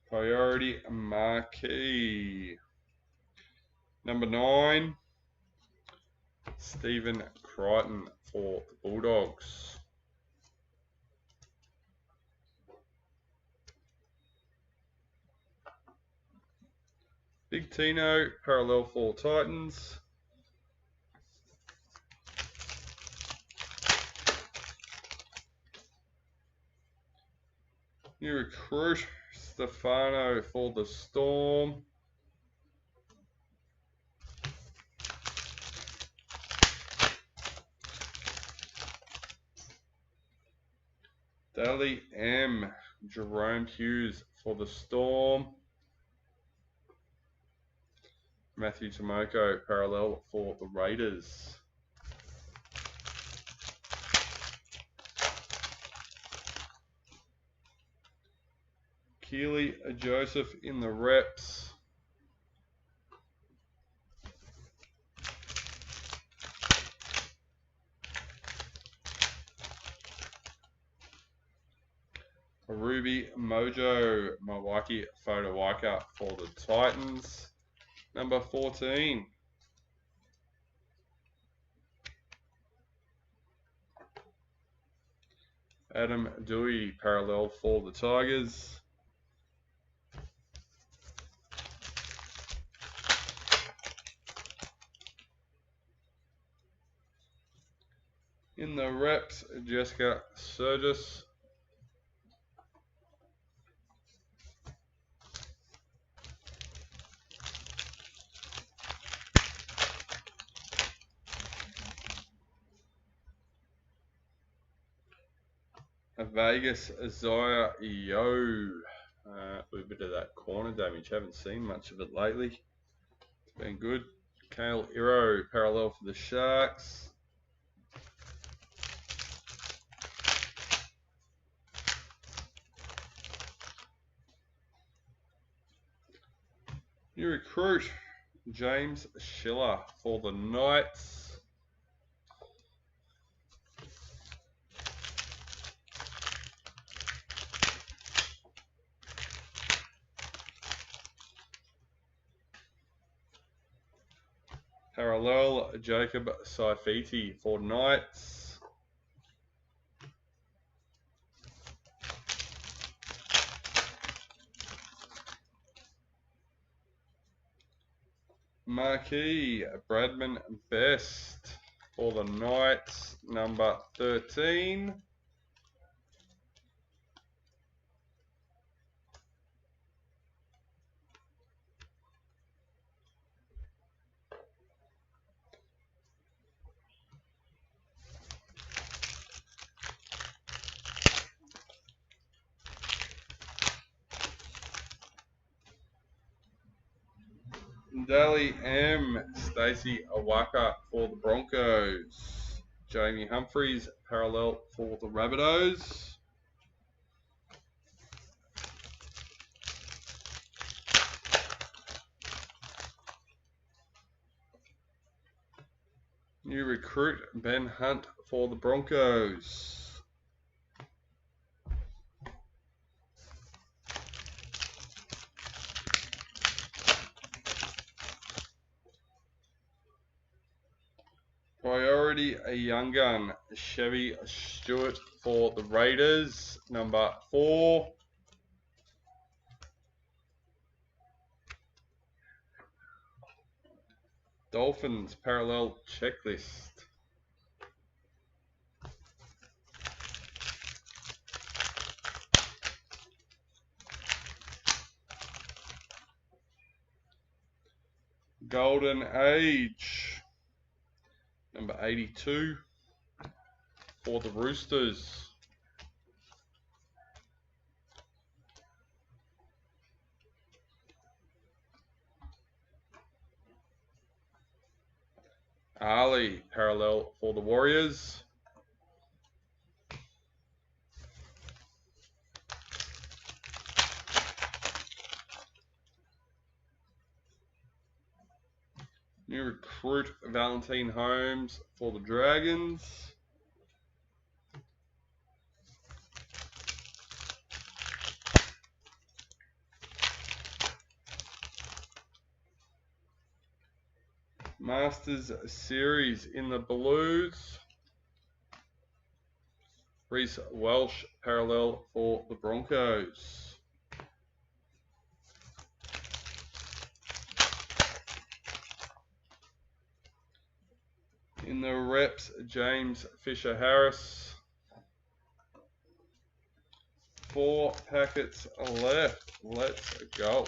Priority marquee. Number 9, Stephen Crichton for the Bulldogs. Big Tino, parallel for Titans. New recruit, Stefano for the Storm. Daly M, Jerome Hughes for the Storm. Matthew Tomoko, parallel for the Raiders. Keely Joseph in the reps. Ruby Mojo Mawaki Fodawaika for the Titans. Number 14. Adam Dewey, parallel for the Tigers. In the reps, Jessica Surgis. Vegas Isaiah Yo. A bit of that corner damage. Haven't seen much of it lately. It's been good. Kale Iro, parallel for the Sharks. New recruit, James Schiller for the Knights. Parallel, Jacob Saifiti for Knights. Marquee, Bradman Best for the Knights, number 13. Daly M, Stacey Awaka for the Broncos. Jamie Humphries, parallel for the Rabbitohs. New recruit, Ben Hunt for the Broncos. Priority, a young gun, Chevy Stewart for the Raiders, number 4. Dolphins, parallel checklist. Golden Age, number 82 for the Roosters. Ali, parallel for the Warriors. New recruit, Valentine Holmes for the Dragons. Masters Series in the Blues. Reece Welsh, parallel for the Broncos. In the reps, James Fisher-Harris. 4 packets left. Let's go.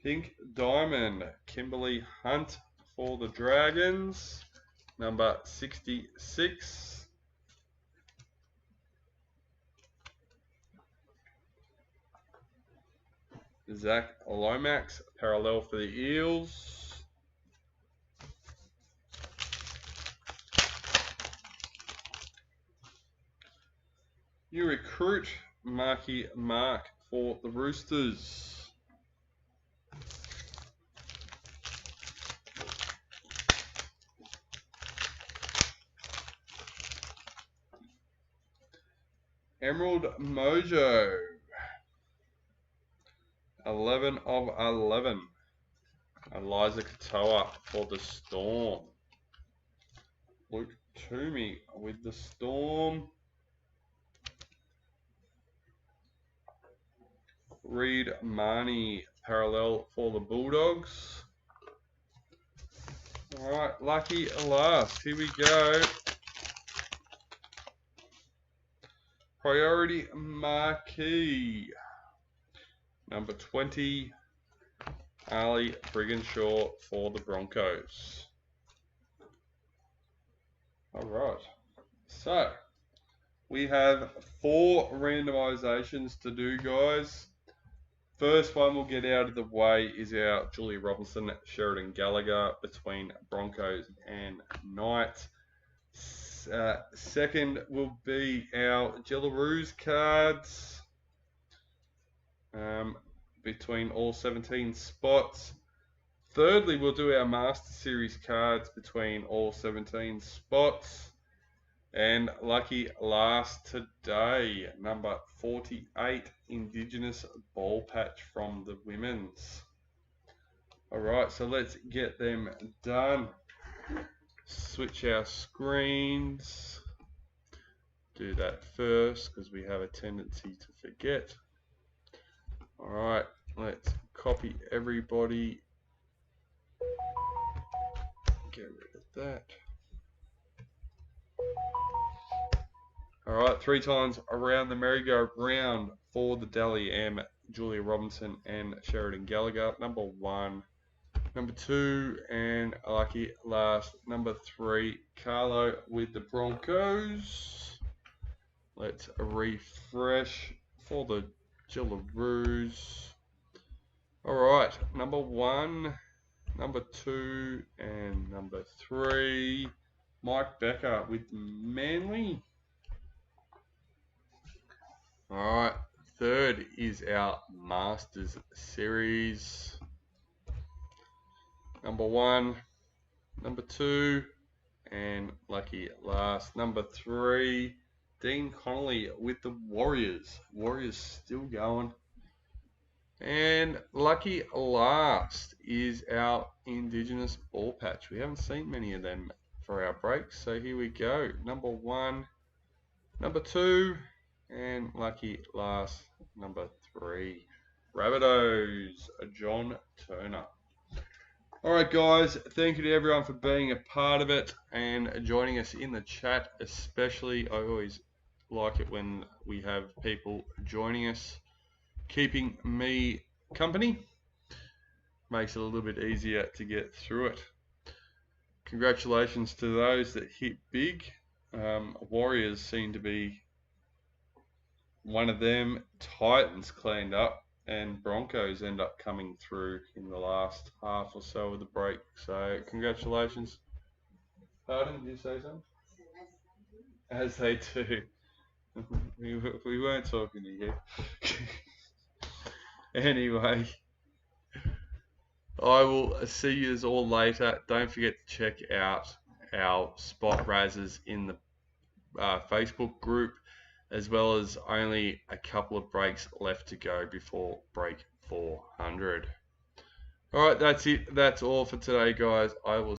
Pink Diamond, Kimberly Hunt for the Dragons, number 66. Zach Lomax, parallel for the Eels. New recruit, Marky Mark for the Roosters. Emerald Mojo, 11 of 11. Eliza Katoa for the Storm. Luke Toomey with the Storm. Reed Marnie, parallel for the Bulldogs. Alright, lucky last. Here we go. Priority Marquee, number 20, Ali Brigginshaw for the Broncos. Alright, so we have 4 randomizations to do, guys. First one we'll get out of the way is our Julie Robinson, Sheridan Gallagher between Broncos and Knights. Second will be our Jillaroos cards between all 17 spots. Thirdly, we'll do our Master Series cards between all 17 spots. And lucky last today, number 48, Indigenous Ball Patch from the Women's. Alright, so let's get them done. Switch our screens. Do that first because we have a tendency to forget. Alright, let's copy everybody. Get rid of that. Alright, 3 times around the merry-go-round for the Dally M, Julia Robinson and Sheridan Gallagher. Number 1, number 2, and lucky last, number 3, Carlo with the Broncos. Let's refresh for the Gillaroos. Alright, number 1, number 2, and number 3, Mike Bekker with Manly. Alright, 3rd is our Masters Series. Number 1, number 2, and lucky last, number 3, Dean Connolly with the Warriors. Warriors still going. And lucky last is our Indigenous ball patch. We haven't seen many of them for our breaks, so here we go. Number 1, number 2, and lucky last, number 3, Rabbitohs, John Turner. Alright guys, thank you to everyone for being a part of it and joining us in the chat especially. I always like it when we have people joining us, keeping me company. Makes it a little bit easier to get through it. Congratulations to those that hit big. Warriors seem to be one of them. Titans cleaned up, and Broncos end up coming through in the last half or so of the break. So congratulations. Pardon, did you say something? As they do. we weren't talking to you. Anyway, I will see you all later. Don't forget to check out our spot razzes in the Facebook group, as well as only a couple of breaks left to go before break 400. Alright, that's it. That's all for today, guys. I will